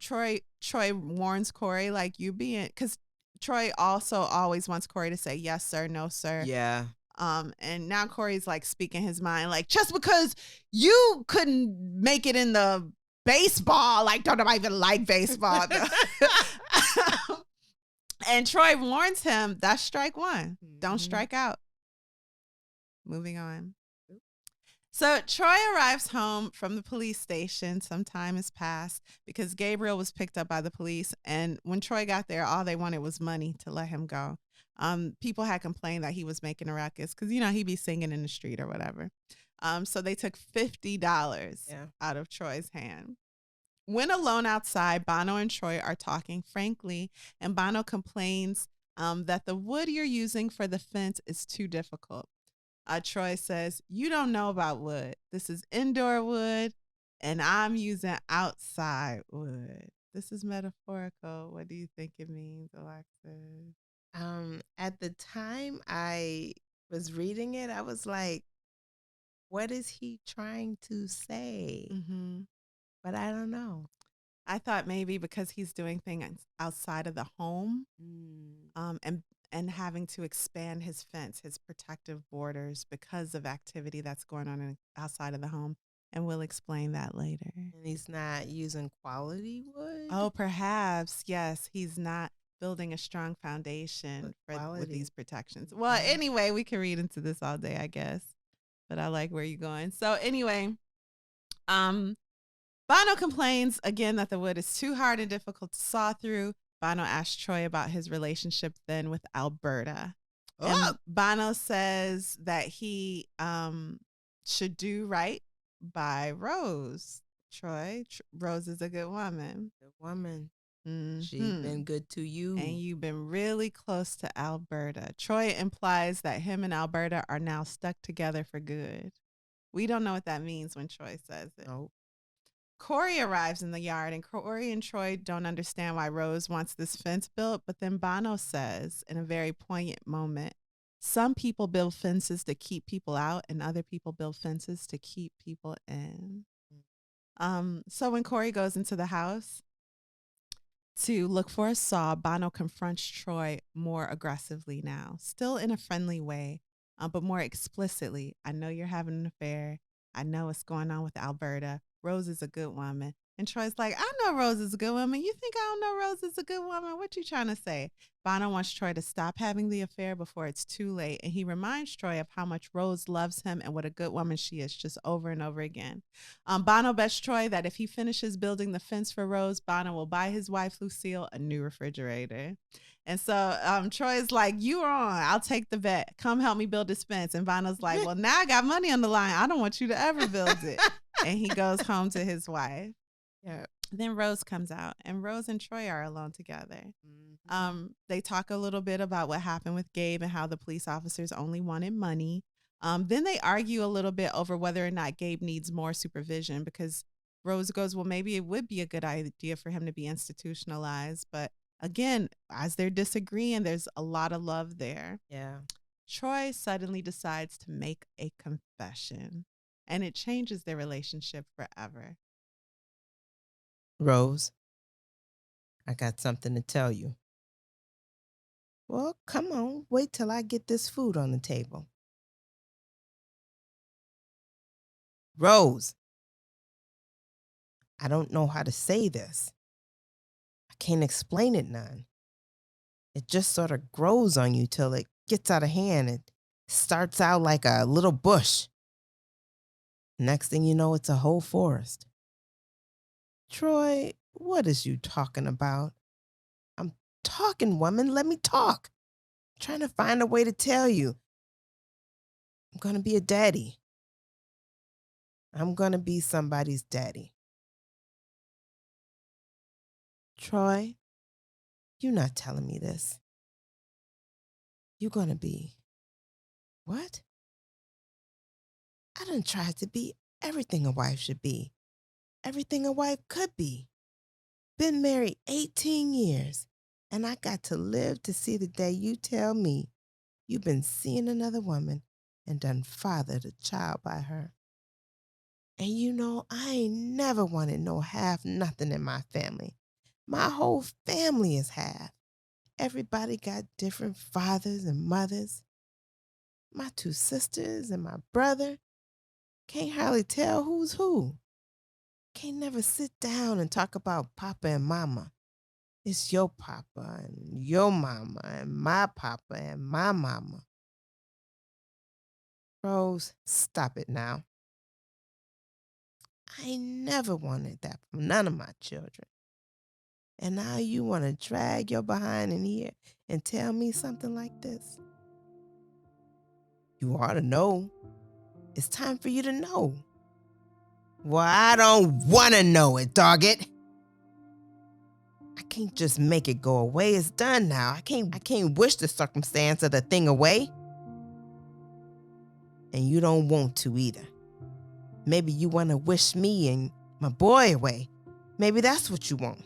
Troy warns Corey, like, because Troy also always wants Corey to say yes, sir, no, sir. Yeah. And now Corey's like speaking his mind, like, just because you couldn't make it in the baseball, like, don't even like baseball. And Troy warns him, that's strike one. Don't strike out. Moving on. So Troy arrives home from the police station. Some time has passed because Gabriel was picked up by the police. And when Troy got there, all they wanted was money to let him go. People had complained that he was making a ruckus because, he'd be singing in the street or whatever. So they took $50 out of Troy's hand. When alone outside, Bono and Troy are talking frankly, and Bono complains that the wood you're using for the fence is too difficult. Troy says, you don't know about wood. This is indoor wood, and I'm using outside wood. This is metaphorical. What do you think it means, Alexis? At the time I was reading it, I was like, what is he trying to say? Mm-hmm. But I don't know. I thought maybe because he's doing things outside of the home, and having to expand his fence, his protective borders because of activity that's going on outside of the home. And we'll explain that later. And he's not using quality wood? Oh, perhaps. Yes, he's not building a strong foundation with these protections. Well, anyway, we can read into this all day, I guess. But I like where you're going. So anyway, Bono complains again that the wood is too hard and difficult to saw through. Bono asked Troy about his relationship then with Alberta. Oh. And Bono says that he should do right by Rose. Troy, Rose is a good woman. Good woman. Mm-hmm. She's been good to you. And you've been really close to Alberta. Troy implies that him and Alberta are now stuck together for good. We don't know what that means when Troy says it. Nope. Corey arrives in the yard, and Corey and Troy don't understand why Rose wants this fence built, but then Bono says, in a very poignant moment, some people build fences to keep people out, and other people build fences to keep people in. So when Corey goes into the house to look for a saw, Bono confronts Troy more aggressively now, still in a friendly way, but more explicitly. I know you're having an affair. I know what's going on with Alberta. Rose is a good woman. And Troy's like, I know Rose is a good woman. You think I don't know Rose is a good woman? What you trying to say? Bono wants Troy to stop having the affair before it's too late. And he reminds Troy of how much Rose loves him and what a good woman she is, just over and over again. Bono bets Troy that if he finishes building the fence for Rose, Bono will buy his wife, Lucille, a new refrigerator. And so Troy's like, you are on. I'll take the bet. Come help me build this fence. And Bono's like, well, now I got money on the line. I don't want you to ever build it. And he goes home to his wife. Yeah. Then Rose comes out, and Rose and Troy are alone together. Mm-hmm. They talk a little bit about what happened with Gabe and how the police officers only wanted money. Then they argue a little bit over whether or not Gabe needs more supervision, because Rose goes, well, maybe it would be a good idea for him to be institutionalized. But again, as they're disagreeing, there's a lot of love there. Yeah. Troy suddenly decides to make a confession, and it changes their relationship forever. Rose, I got something to tell you. Well, come on, wait till I get this food on the table. Rose, I don't know how to say this. I can't explain it none. It just sort of grows on you till it gets out of hand. It starts out like a little bush. Next thing you know, it's a whole forest. Troy, what is you talking about? I'm talking, woman. Let me talk. I'm trying to find a way to tell you. I'm going to be a daddy. I'm going to be somebody's daddy. Troy, you're not telling me this. You're going to be what? I done tried to be everything a wife should be, everything a wife could be. Been married 18 years, and I got to live to see the day you tell me you've been seeing another woman and done fathered a child by her. And you know, I ain't never wanted no half nothing in my family. My whole family is half. Everybody got different fathers and mothers. My 2 sisters and my brother. Can't hardly tell who's who. Can't never sit down and talk about Papa and Mama. It's your Papa and your Mama and my Papa and my Mama. Rose, stop it now. I ain't never wanted that from none of my children. And now you want to drag your behind in here and tell me something like this? You ought to know. It's time for you to know. Well, I don't want to know it, dog it. I can't just make it go away. It's done now. I can't wish the circumstance of the thing away. And you don't want to either. Maybe you want to wish me and my boy away. Maybe that's what you want.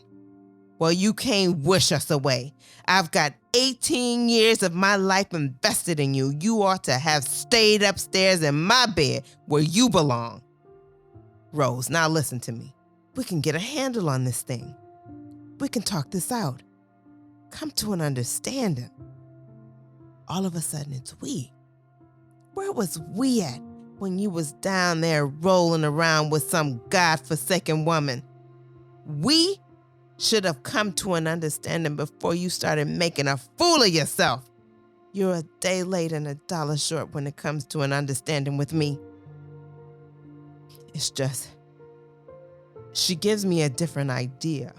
Well, you can't wish us away. I've got 18 years of my life invested in you. You ought to have stayed upstairs in my bed where you belong. Rose, now listen to me. We can get a handle on this thing. We can talk this out. Come to an understanding. All of a sudden, it's we. Where was we at when you was down there rolling around with some godforsaken woman? We should have come to an understanding before you started making a fool of yourself. You're a day late and $1 short when it comes to an understanding with me. It's just, she gives me a different idea,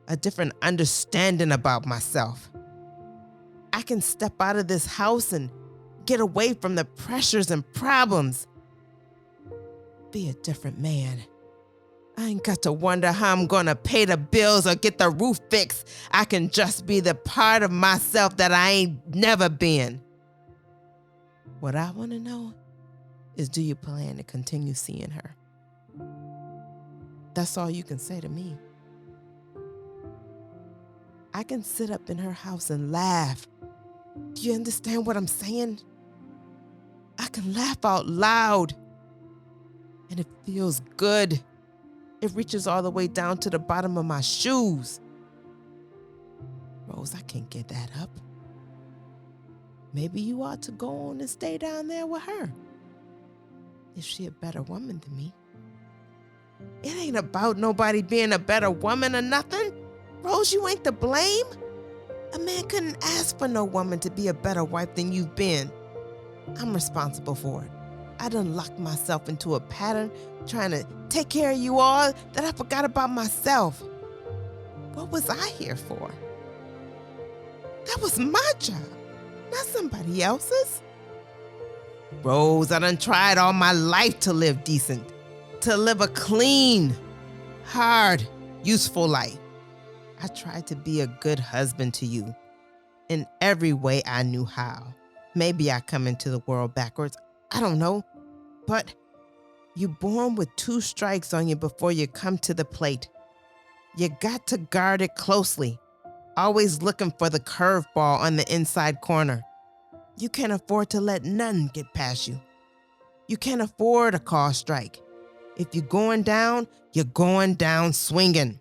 a different understanding about myself. I can step out of this house and get away from the pressures and problems. Be a different man. I ain't got to wonder how I'm gonna pay the bills or get the roof fixed. I can just be the part of myself that I ain't never been. What I wanna know is, do you plan to continue seeing her? That's all you can say to me. I can sit up in her house and laugh. Do you understand what I'm saying? I can laugh out loud. And it feels good. It reaches all the way down to the bottom of my shoes. Rose, I can't get that up. Maybe you ought to go on and stay down there with her. Is she a better woman than me? It ain't about nobody being a better woman or nothing. Rose, you ain't to blame. A man couldn't ask for no woman to be a better wife than you've been. I'm responsible for it. I done locked myself into a pattern trying to take care of you all that I forgot about myself. What was I here for? That was my job, not somebody else's. Rose, I done tried all my life to live decent, to live a clean, hard, useful life. I tried to be a good husband to you in every way I knew how. Maybe I come into the world backwards. I don't know. But you're born with 2 strikes on you before you come to the plate. You got to guard it closely, always looking for the curveball on the inside corner. You can't afford to let nothing get past you. You can't afford a call strike. If you're going down swinging.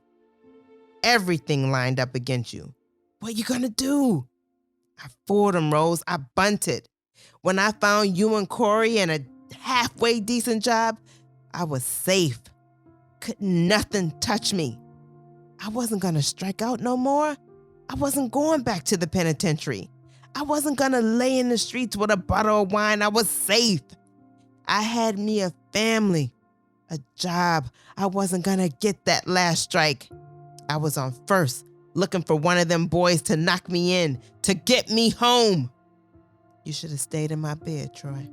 Everything lined up against you. What you gonna do? I fooled him, Rose. I bunted. When I found you and Corey and a halfway decent job, I was safe. Couldn't nothing touch me. I wasn't gonna strike out no more. I wasn't going back to the penitentiary. I wasn't gonna lay in the streets with a bottle of wine. I was safe. I had me a family, a job. I wasn't gonna get that last strike. I was on first, looking for one of them boys to knock me in, to get me home. You should have stayed in my bed, Troy.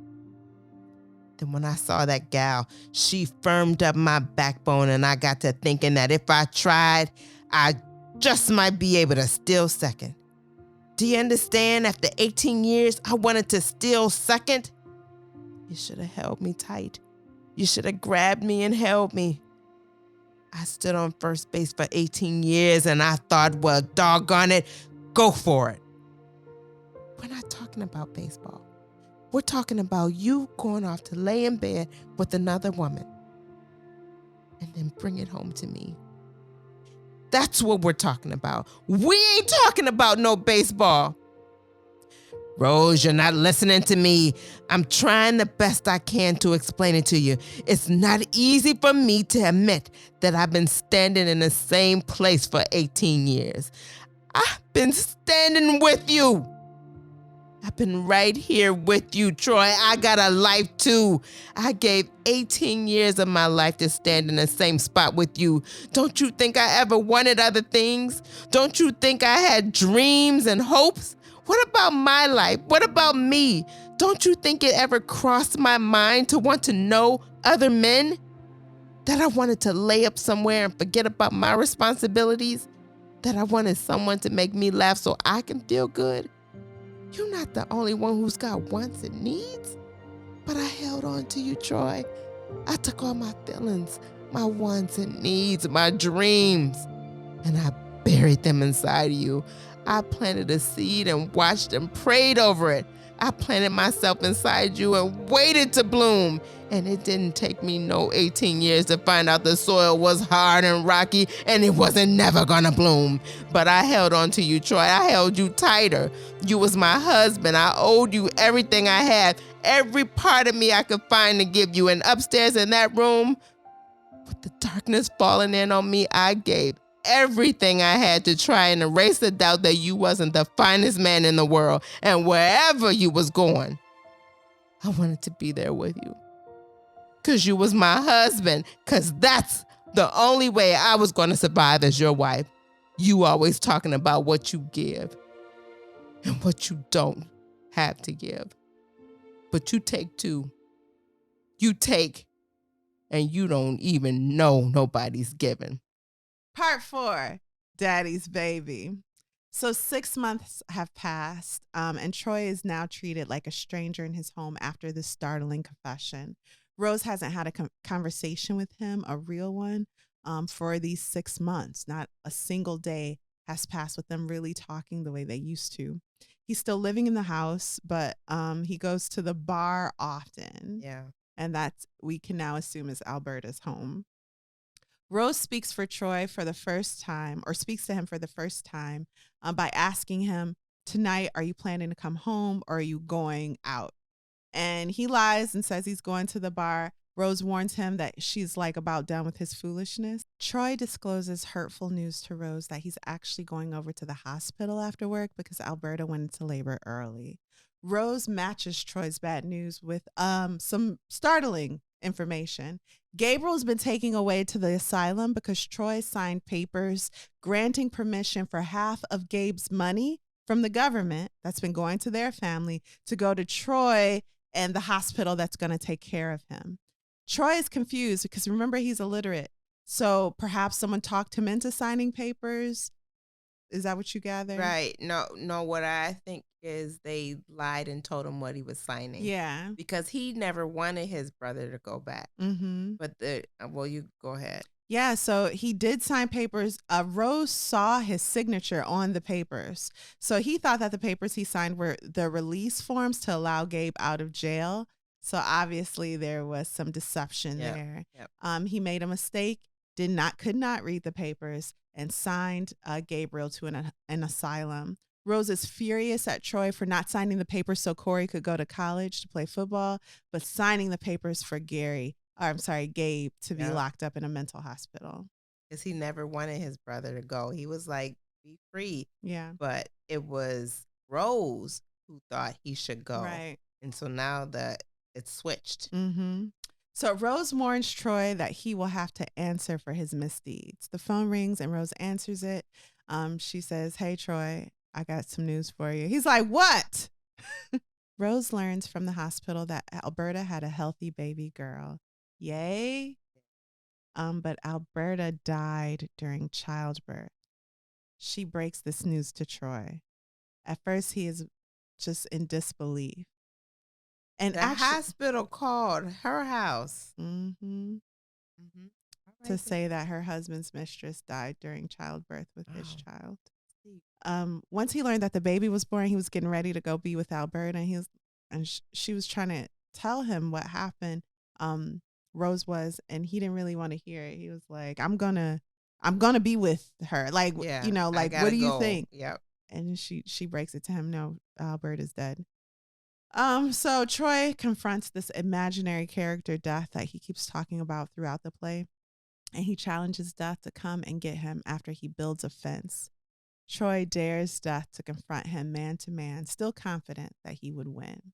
Then when I saw that gal, she firmed up my backbone, and I got to thinking that if I tried, I just might be able to steal second. Do you understand? After 18 years, I wanted to steal second. You should have held me tight. You should have grabbed me and held me. I stood on first base for 18 years, and I thought, well, doggone it, go for it. We're not talking about baseball. We're talking about you going off to lay in bed with another woman and then bring it home to me. That's what we're talking about. We ain't talking about no baseball. Rose, you're not listening to me. I'm trying the best I can to explain it to you. It's not easy for me to admit that I've been standing in the same place for 18 years. I've been standing with you. I've been right here with you, Troy. I got a life too. I gave 18 years of my life to stand in the same spot with you. Don't you think I ever wanted other things? Don't you think I had dreams and hopes? What about my life? What about me? Don't you think it ever crossed my mind to want to know other men? That I wanted to lay up somewhere and forget about my responsibilities? That I wanted someone to make me laugh so I can feel good? You're not the only one who's got wants and needs. But I held on to you, Troy. I took all my feelings, my wants and needs, my dreams, and I buried them inside of you. I planted a seed and watched and prayed over it. I planted myself inside you and waited to bloom. And it didn't take me no 18 years to find out the soil was hard and rocky and it wasn't never gonna bloom. But I held on to you, Troy. I held you tighter. You was my husband. I owed you everything I had, every part of me I could find to give you. And upstairs in that room, with the darkness falling in on me, I gave everything I had to try and erase the doubt that you wasn't the finest man in the world. And wherever you was going, I wanted to be there with you. Because you was my husband. Because that's the only way I was going to survive as your wife. You always talking about what you give and what you don't have to give. But you take too. You take, and you don't even know nobody's giving. Part 4, Daddy's Baby. So 6 months have passed, and Troy is now treated like a stranger in his home after this startling confession. Rose hasn't had a conversation with him, a real one, for these 6 months. Not a single day has passed with them really talking the way they used to. He's still living in the house, but he goes to the bar often. Yeah. And that's, we can now assume, is Alberta's home. Rose speaks for Troy for the first time, or speaks to him for the first time by asking him, tonight, are you planning to come home or are you going out? And he lies and says he's going to the bar. Rose warns him that she's like about done with his foolishness. Troy discloses hurtful news to Rose that he's actually going over to the hospital after work because Alberta went into labor early. Rose matches Troy's bad news with some startling information. Gabriel's been taken away to the asylum because Troy signed papers granting permission for half of Gabe's money from the government that's been going to their family to go to Troy and the hospital that's going to take care of him. Troy is confused because remember, he's illiterate. So perhaps someone talked him into signing papers. Is that what you gather? Right. No, what I think is they lied and told him what he was signing. Yeah. Because he never wanted his brother to go back. Mm-hmm. But you go ahead. Yeah, so he did sign papers. Rose saw his signature on the papers. So he thought that the papers he signed were the release forms to allow Gabe out of jail. So obviously there was some deception there. Yep. He made a mistake, could not read the papers, and signed Gabriel to an asylum. Rose is furious at Troy for not signing the papers so Corey could go to college to play football, but signing the papers for Gabe to be locked up in a mental hospital. Because he never wanted his brother to go. He was like, be free. Yeah. But it was Rose who thought he should go. Right. And so now that it's switched. Mm-hmm. So Rose warns Troy that he will have to answer for his misdeeds. The phone rings and Rose answers it. She says, hey, Troy, I got some news for you. He's like, what? Rose learns from the hospital that Alberta had a healthy baby girl. Yay. But Alberta died during childbirth. She breaks this news to Troy. At first, he is just in disbelief. And the hospital called her house to say that her husband's mistress died during childbirth with his child. Once he learned that the baby was born, he was getting ready to go be with Alberta, and she was trying to tell him what happened. Rose was, and he didn't really want to hear it. He was like, I'm gonna be with her. Like, you know, like, what do you think? Yep. And she breaks it to him. No, Albert is dead. So Troy confronts this imaginary character, Death, that he keeps talking about throughout the play. And he challenges Death to come and get him after he builds a fence. Troy dares Death to confront him man to man, still confident that he would win.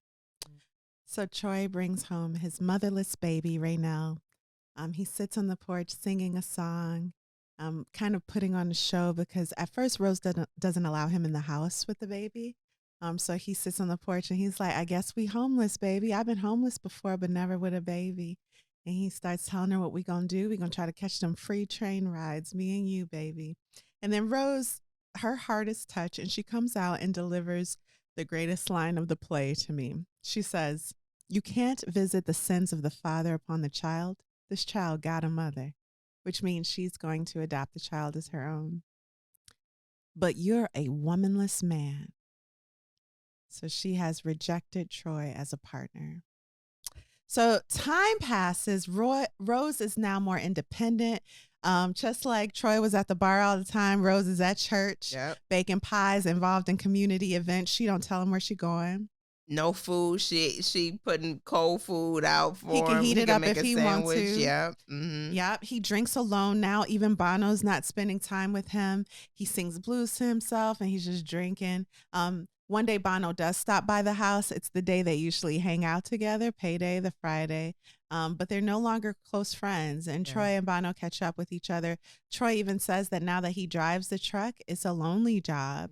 So Troy brings home his motherless baby, Raynell. He sits on the porch singing a song, kind of putting on a show, because at first Rose doesn't allow him in the house with the baby. So he sits on the porch and he's like, I guess we homeless, baby. I've been homeless before, but never with a baby. And he starts telling her what we gonna do. We gonna try to catch them free train rides, me and you, baby. And then Rose, her heart is touched, and she comes out and delivers the greatest line of the play to me. She says, you can't visit the sins of the father upon the child. This child got a mother, which means she's going to adopt the child as her own. But you're a womanless man. So she has rejected Troy as a partner. So time passes. Rose is now more independent. Just like Troy was at the bar all the time, Rose is at church, baking pies, involved in community events. She don't tell him where she going. No food. She putting cold food out for him. He can heat it up if he wants to. Yep. Yep. He drinks alone now. Even Bono's not spending time with him. He sings blues to himself and he's just drinking. One day Bono does stop by the house. It's the day they usually hang out together, payday, the Friday. But they're no longer close friends. And Troy and Bono catch up with each other. Troy even says that now that he drives the truck, it's a lonely job.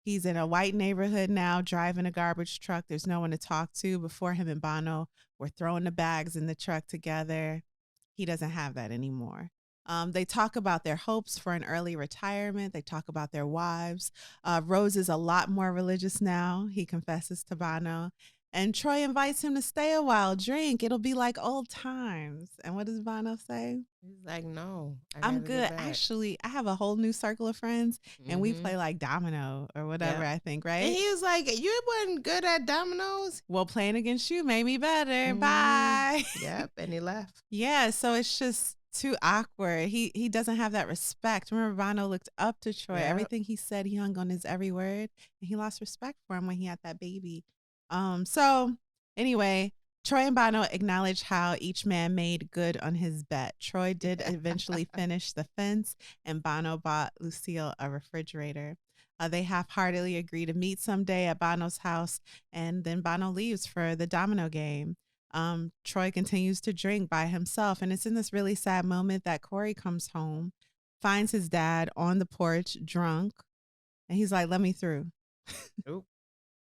He's in a white neighborhood now, driving a garbage truck. There's no one to talk to. Before, him and Bono were throwing the bags in the truck together. He doesn't have that anymore. They talk about their hopes for an early retirement. They talk about their wives. Rose is a lot more religious now, he confesses to Bono. And Troy invites him to stay a while, drink. It'll be like old times. And what does Bono say? He's like, no, I'm good. Actually, I have a whole new circle of friends, and we play like domino or whatever, I think, right? And he was like, you wasn't good at dominoes? Well, playing against you made me better. Bye. Yep, and he left. Yeah, so it's just too awkward. He doesn't have that respect. Remember, Bono looked up to Troy. Everything he said, he hung on his every word, and he lost respect for him when he had that baby. So anyway, Troy and Bono acknowledge how each man made good on his bet. Troy did eventually finish the fence, and Bono bought Lucille a refrigerator. They half-heartedly agree to meet someday at Bono's house, and then Bono leaves for the domino game. Troy continues to drink by himself, and it's in this really sad moment that Corey comes home, finds his dad on the porch drunk, and he's like, let me through. Nope.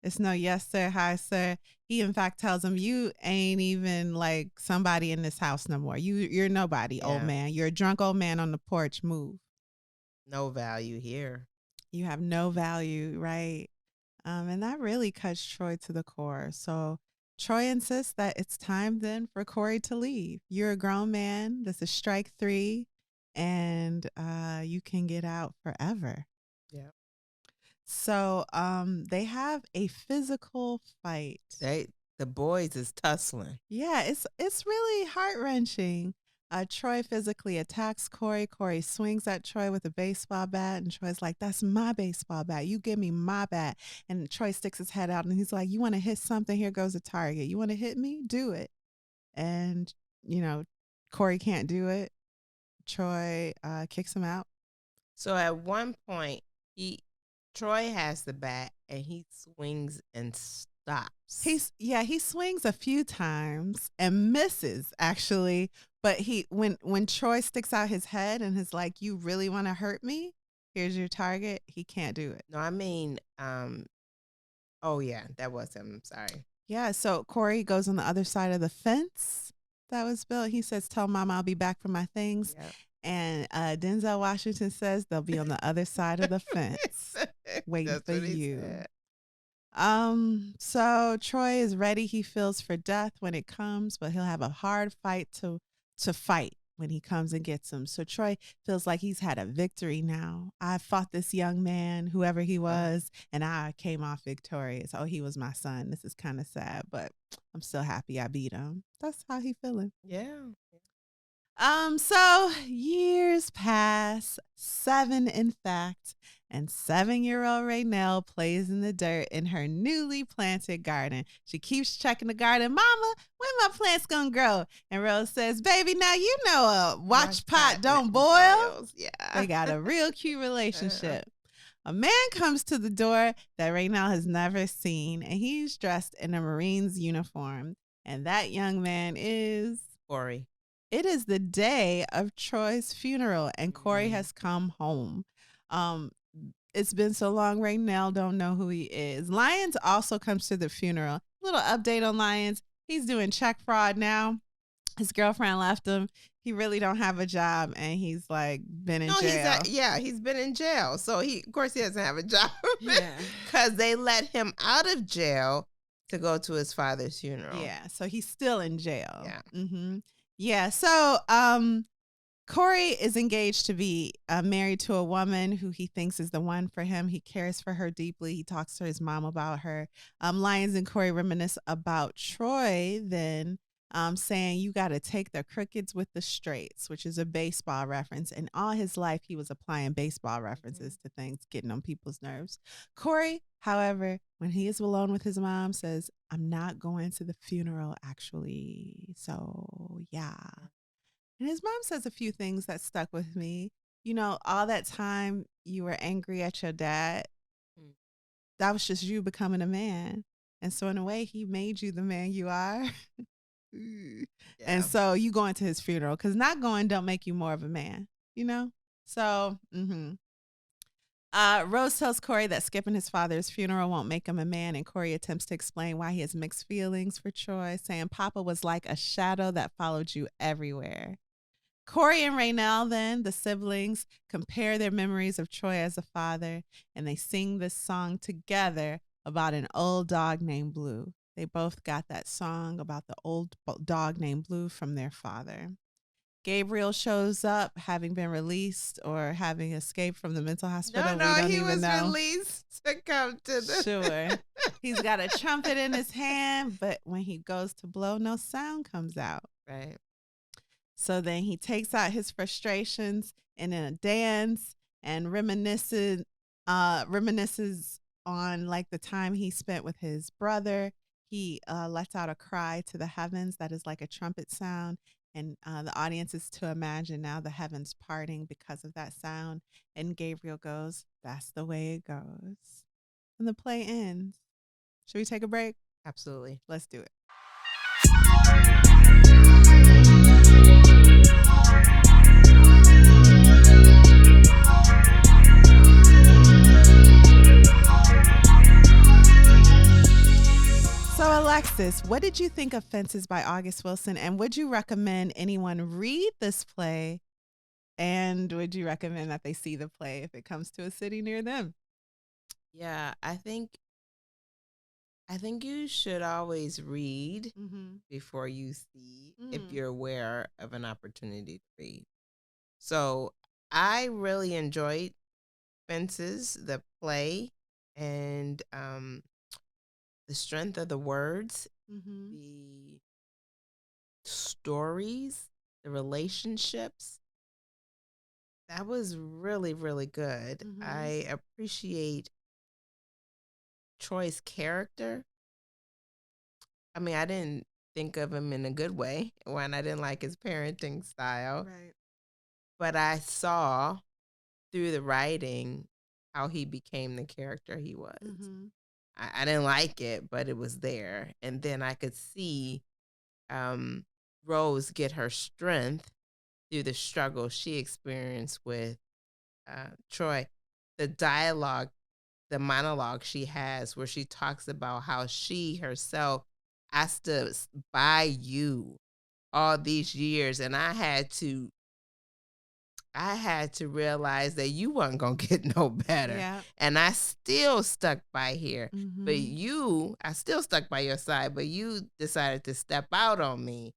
It's no yes, sir, hi, sir. He, in fact, tells him, you ain't even like somebody in this house no more. You're nobody, old man. You're a drunk old man on the porch. Move. No value here. You have no value, right? And that really cuts Troy to the core. So Troy insists that it's time then for Corey to leave. You're a grown man. This is strike 3, and you can get out forever. Yeah. So they have a physical fight. The boys is tussling. Yeah, it's really heart-wrenching. Troy physically attacks Corey. Corey swings at Troy with a baseball bat, and Troy's like, that's my baseball bat. You give me my bat. And Troy sticks his head out, and he's like, you want to hit something? Here goes a target. You want to hit me? Do it. And, Corey can't do it. Troy kicks him out. So at one point, Troy has the bat, and he swings and stops. He swings a few times and misses, actually. But when Troy sticks out his head and is like, you really want to hurt me? Here's your target. He can't do it. No, I mean, oh yeah, that was him. I'm sorry. Yeah, so Corey goes on the other side of the fence that was built. He says, "Tell Mama I'll be back for my things." Yep. And Denzel Washington says they'll be on the other side of the fence waiting That's for what he you. said. So Troy is ready. He feels for death when it comes, but he'll have a hard fight to fight when he comes and gets him. So Troy feels like he's had a victory now. I fought this young man, whoever he was, and I came off victorious. Oh, he was my son. This is kind of sad, but I'm still happy I beat him. That's how he feeling. Yeah. So years pass, 7 in fact, and 7-year-old Raynell plays in the dirt in her newly planted garden. She keeps checking the garden. "Mama, when my plants gonna grow?" And Rose says, "Baby, now you know a watch pot don't boil." Yeah. They got a real cute relationship. A man comes to the door that Raynell has never seen, and he's dressed in a Marine's uniform. And that young man is Corey. It is the day of Troy's funeral, and Corey has come home. It's been so long, Raynell don't know who he is. Lyons also comes to the funeral. Little update on Lyons. He's doing check fraud now. His girlfriend left him. He really don't have a job, and he's like been in jail. He's been in jail. So of course he doesn't have a job. Yeah. Because they let him out of jail to go to his father's funeral. Yeah, so he's still in jail. Yeah. Mm-hmm. Yeah, so Corey is engaged to be married to a woman who he thinks is the one for him. He cares for her deeply. He talks to his mom about her. Lyons and Corey reminisce about Troy then saying, "You got to take the crookeds with the straights," which is a baseball reference. And all his life, he was applying baseball references to things, getting on people's nerves. Corey, however, when he is alone with his mom, says, "I'm not going to the funeral, actually. So, yeah." And his mom says a few things that stuck with me. You know, all that time you were angry at your dad, that was just you becoming a man. And so, in a way, he made you the man you are. Yeah. And so you going to his funeral, because not going don't make you more of a man, you know? So, Rose tells Corey that skipping his father's funeral won't make him a man, and Corey attempts to explain why he has mixed feelings for Troy, saying Papa was like a shadow that followed you everywhere. Corey and Raynell, then, the siblings, compare their memories of Troy as a father, and they sing this song together about an old dog named Blue. They both got that song about the old dog named Blue from their father. Gabriel shows up, having been released or having escaped from the mental hospital. No, he was released to come to the... Sure. He's got a trumpet in his hand, but when he goes to blow, no sound comes out. Right. So then he takes out his frustrations in a dance and reminisces on like the time he spent with his brother. He lets out a cry to the heavens that is like a trumpet sound. And the audience is to imagine now the heavens parting because of that sound. And Gabriel goes, "That's the way it goes." And the play ends. Should we take a break? Absolutely. Let's do it. So, Alexis, what did you think of Fences by August Wilson? And would you recommend anyone read this play? And would you recommend that they see the play if it comes to a city near them? Yeah, I think you should always read before you see, if you're aware of an opportunity to read. So I really enjoyed Fences, the play, and the strength of the words, the stories, the relationships. That was really, really good. I appreciate Troy's character. I mean, I didn't think of him in a good way when I didn't like his parenting style. Right. But I saw through the writing how he became the character he was. I didn't like it, but it was there. And then I could see Rose get her strength through the struggle she experienced with Troy. The dialogue, the monologue she has where she talks about how she herself I stood by you all these years, and I had to realize that you wasn't gonna get no better. Yeah. And I still stuck by here. But Mm-hmm. I still stuck by your side, but you decided to step out on me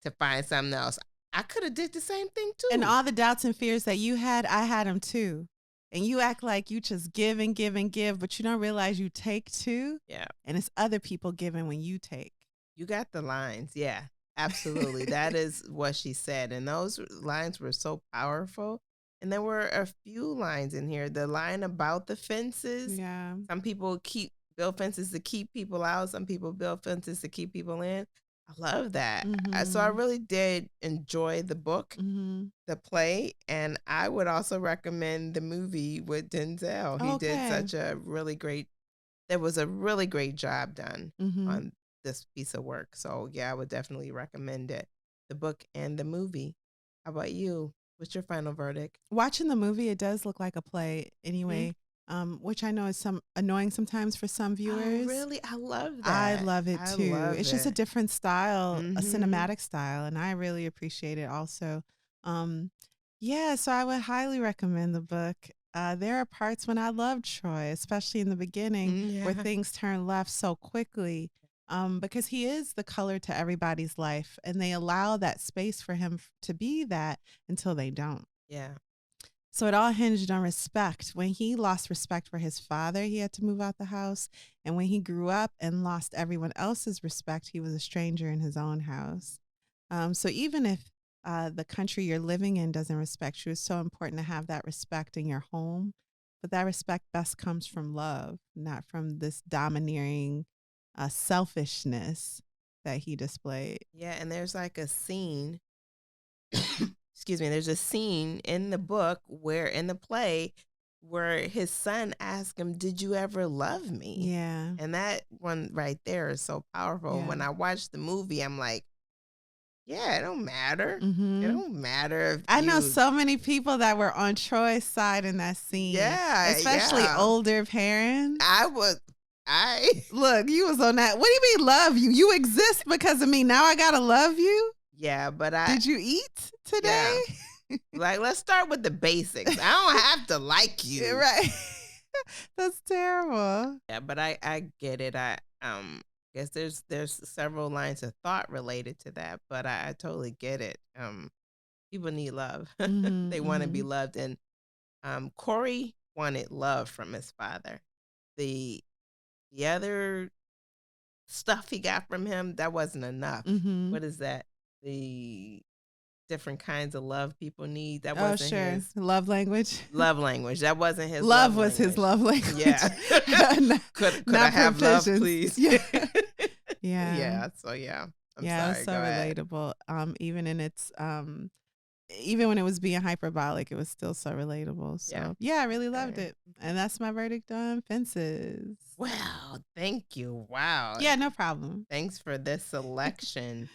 to find something else. I could have did the same thing too. And all the doubts and fears that you had, I had them too. And you act like you just give and give and give, but you don't realize you take too. Yeah. And it's other people giving when you take. You got the lines. Yeah, absolutely. That is what she said. And those lines were so powerful. And there were a few lines in here. The line about the fences. Yeah. Some people build fences to keep people out. Some people build fences to keep people in. I love that. So I really did enjoy the book, the play, and I would also recommend the movie with Denzel. He did such a really great, there was a really great job done on this piece of work. So yeah, I would definitely recommend it, the book and the movie. How about you? What's your final verdict? Watching the movie, it does look like a play anyway. Which I know is annoying sometimes for some viewers. Oh, really? I love that. I love it too. It's just a different style, a cinematic style, and I really appreciate it also. Yeah, so I would highly recommend the book. There are parts when I loved Troy, especially in the beginning, where things turn left so quickly, because he is the color to everybody's life, and they allow that space for him to be that until they don't. Yeah. So it all hinged on respect. When he lost respect for his father, he had to move out the house. And when he grew up and lost everyone else's respect, he was a stranger in his own house. So even if the country you're living in doesn't respect you, it's so important to have that respect in your home. But that respect best comes from love, not from this domineering selfishness that he displayed. Yeah, and there's like a scene excuse me, there's a scene in the book in the play where his son asked him, "Did you ever love me?" Yeah. And that one right there is so powerful. Yeah. When I watched the movie, I'm like, yeah, it don't matter. It don't matter if I know so many people that were on Troy's side in that scene. Yeah. Especially older parents. Look, you was on that. What do you mean love you? You exist because of me. Now I gotta love you? Yeah, but Did you eat today? Yeah. Like, let's start with the basics. I don't have to like you. Right. That's terrible. Yeah, but I get it. I guess there's several lines of thought related to that, but I totally get it. People need love. They want to be loved, and Corey wanted love from his father. The other stuff he got from him, that wasn't enough. What is that? The different kinds of love people need. That wasn't his love language. Love language. That wasn't his love was language. His love language. Yeah. could I have love, please? Yeah. Yeah. So yeah. I'm sorry. It was so relatable. Even in its even when it was being hyperbolic, it was still so relatable. So yeah, I really loved it. And that's my verdict on Fences. Wow. Thank you. Wow. Yeah, no problem. Thanks for this selection.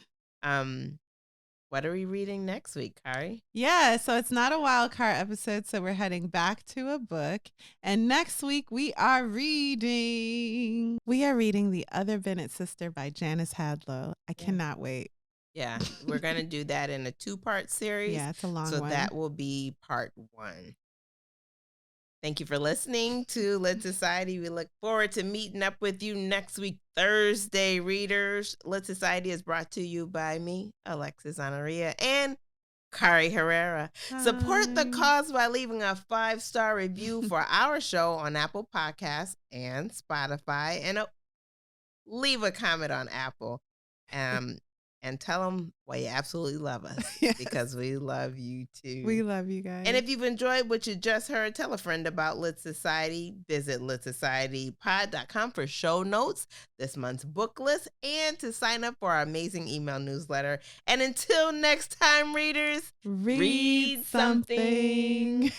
What are we reading next week, Kari? Yeah, so it's not a wild card episode, so we're heading back to a book. And next week we are reading The Other Bennett Sister by Janice Hadlow. I cannot wait. Yeah, we're going to do that in a 2-part series. Yeah, it's a long one. So that will be part 1. Thank you for listening to Lit Society. We look forward to meeting up with you next week, Thursday, readers. Lit Society is brought to you by me, Alexis Honoria, and Kari Herrera. Hi. Support the cause by leaving a 5-star review for our show on Apple Podcasts and Spotify, and leave a comment on Apple. And tell them why you absolutely love us. Yes. Because we love you too. We love you guys. And if you've enjoyed what you just heard, tell a friend about Lit Society. Visit litsocietypod.com for show notes, this month's book list, and to sign up for our amazing email newsletter. And until next time, readers, read something.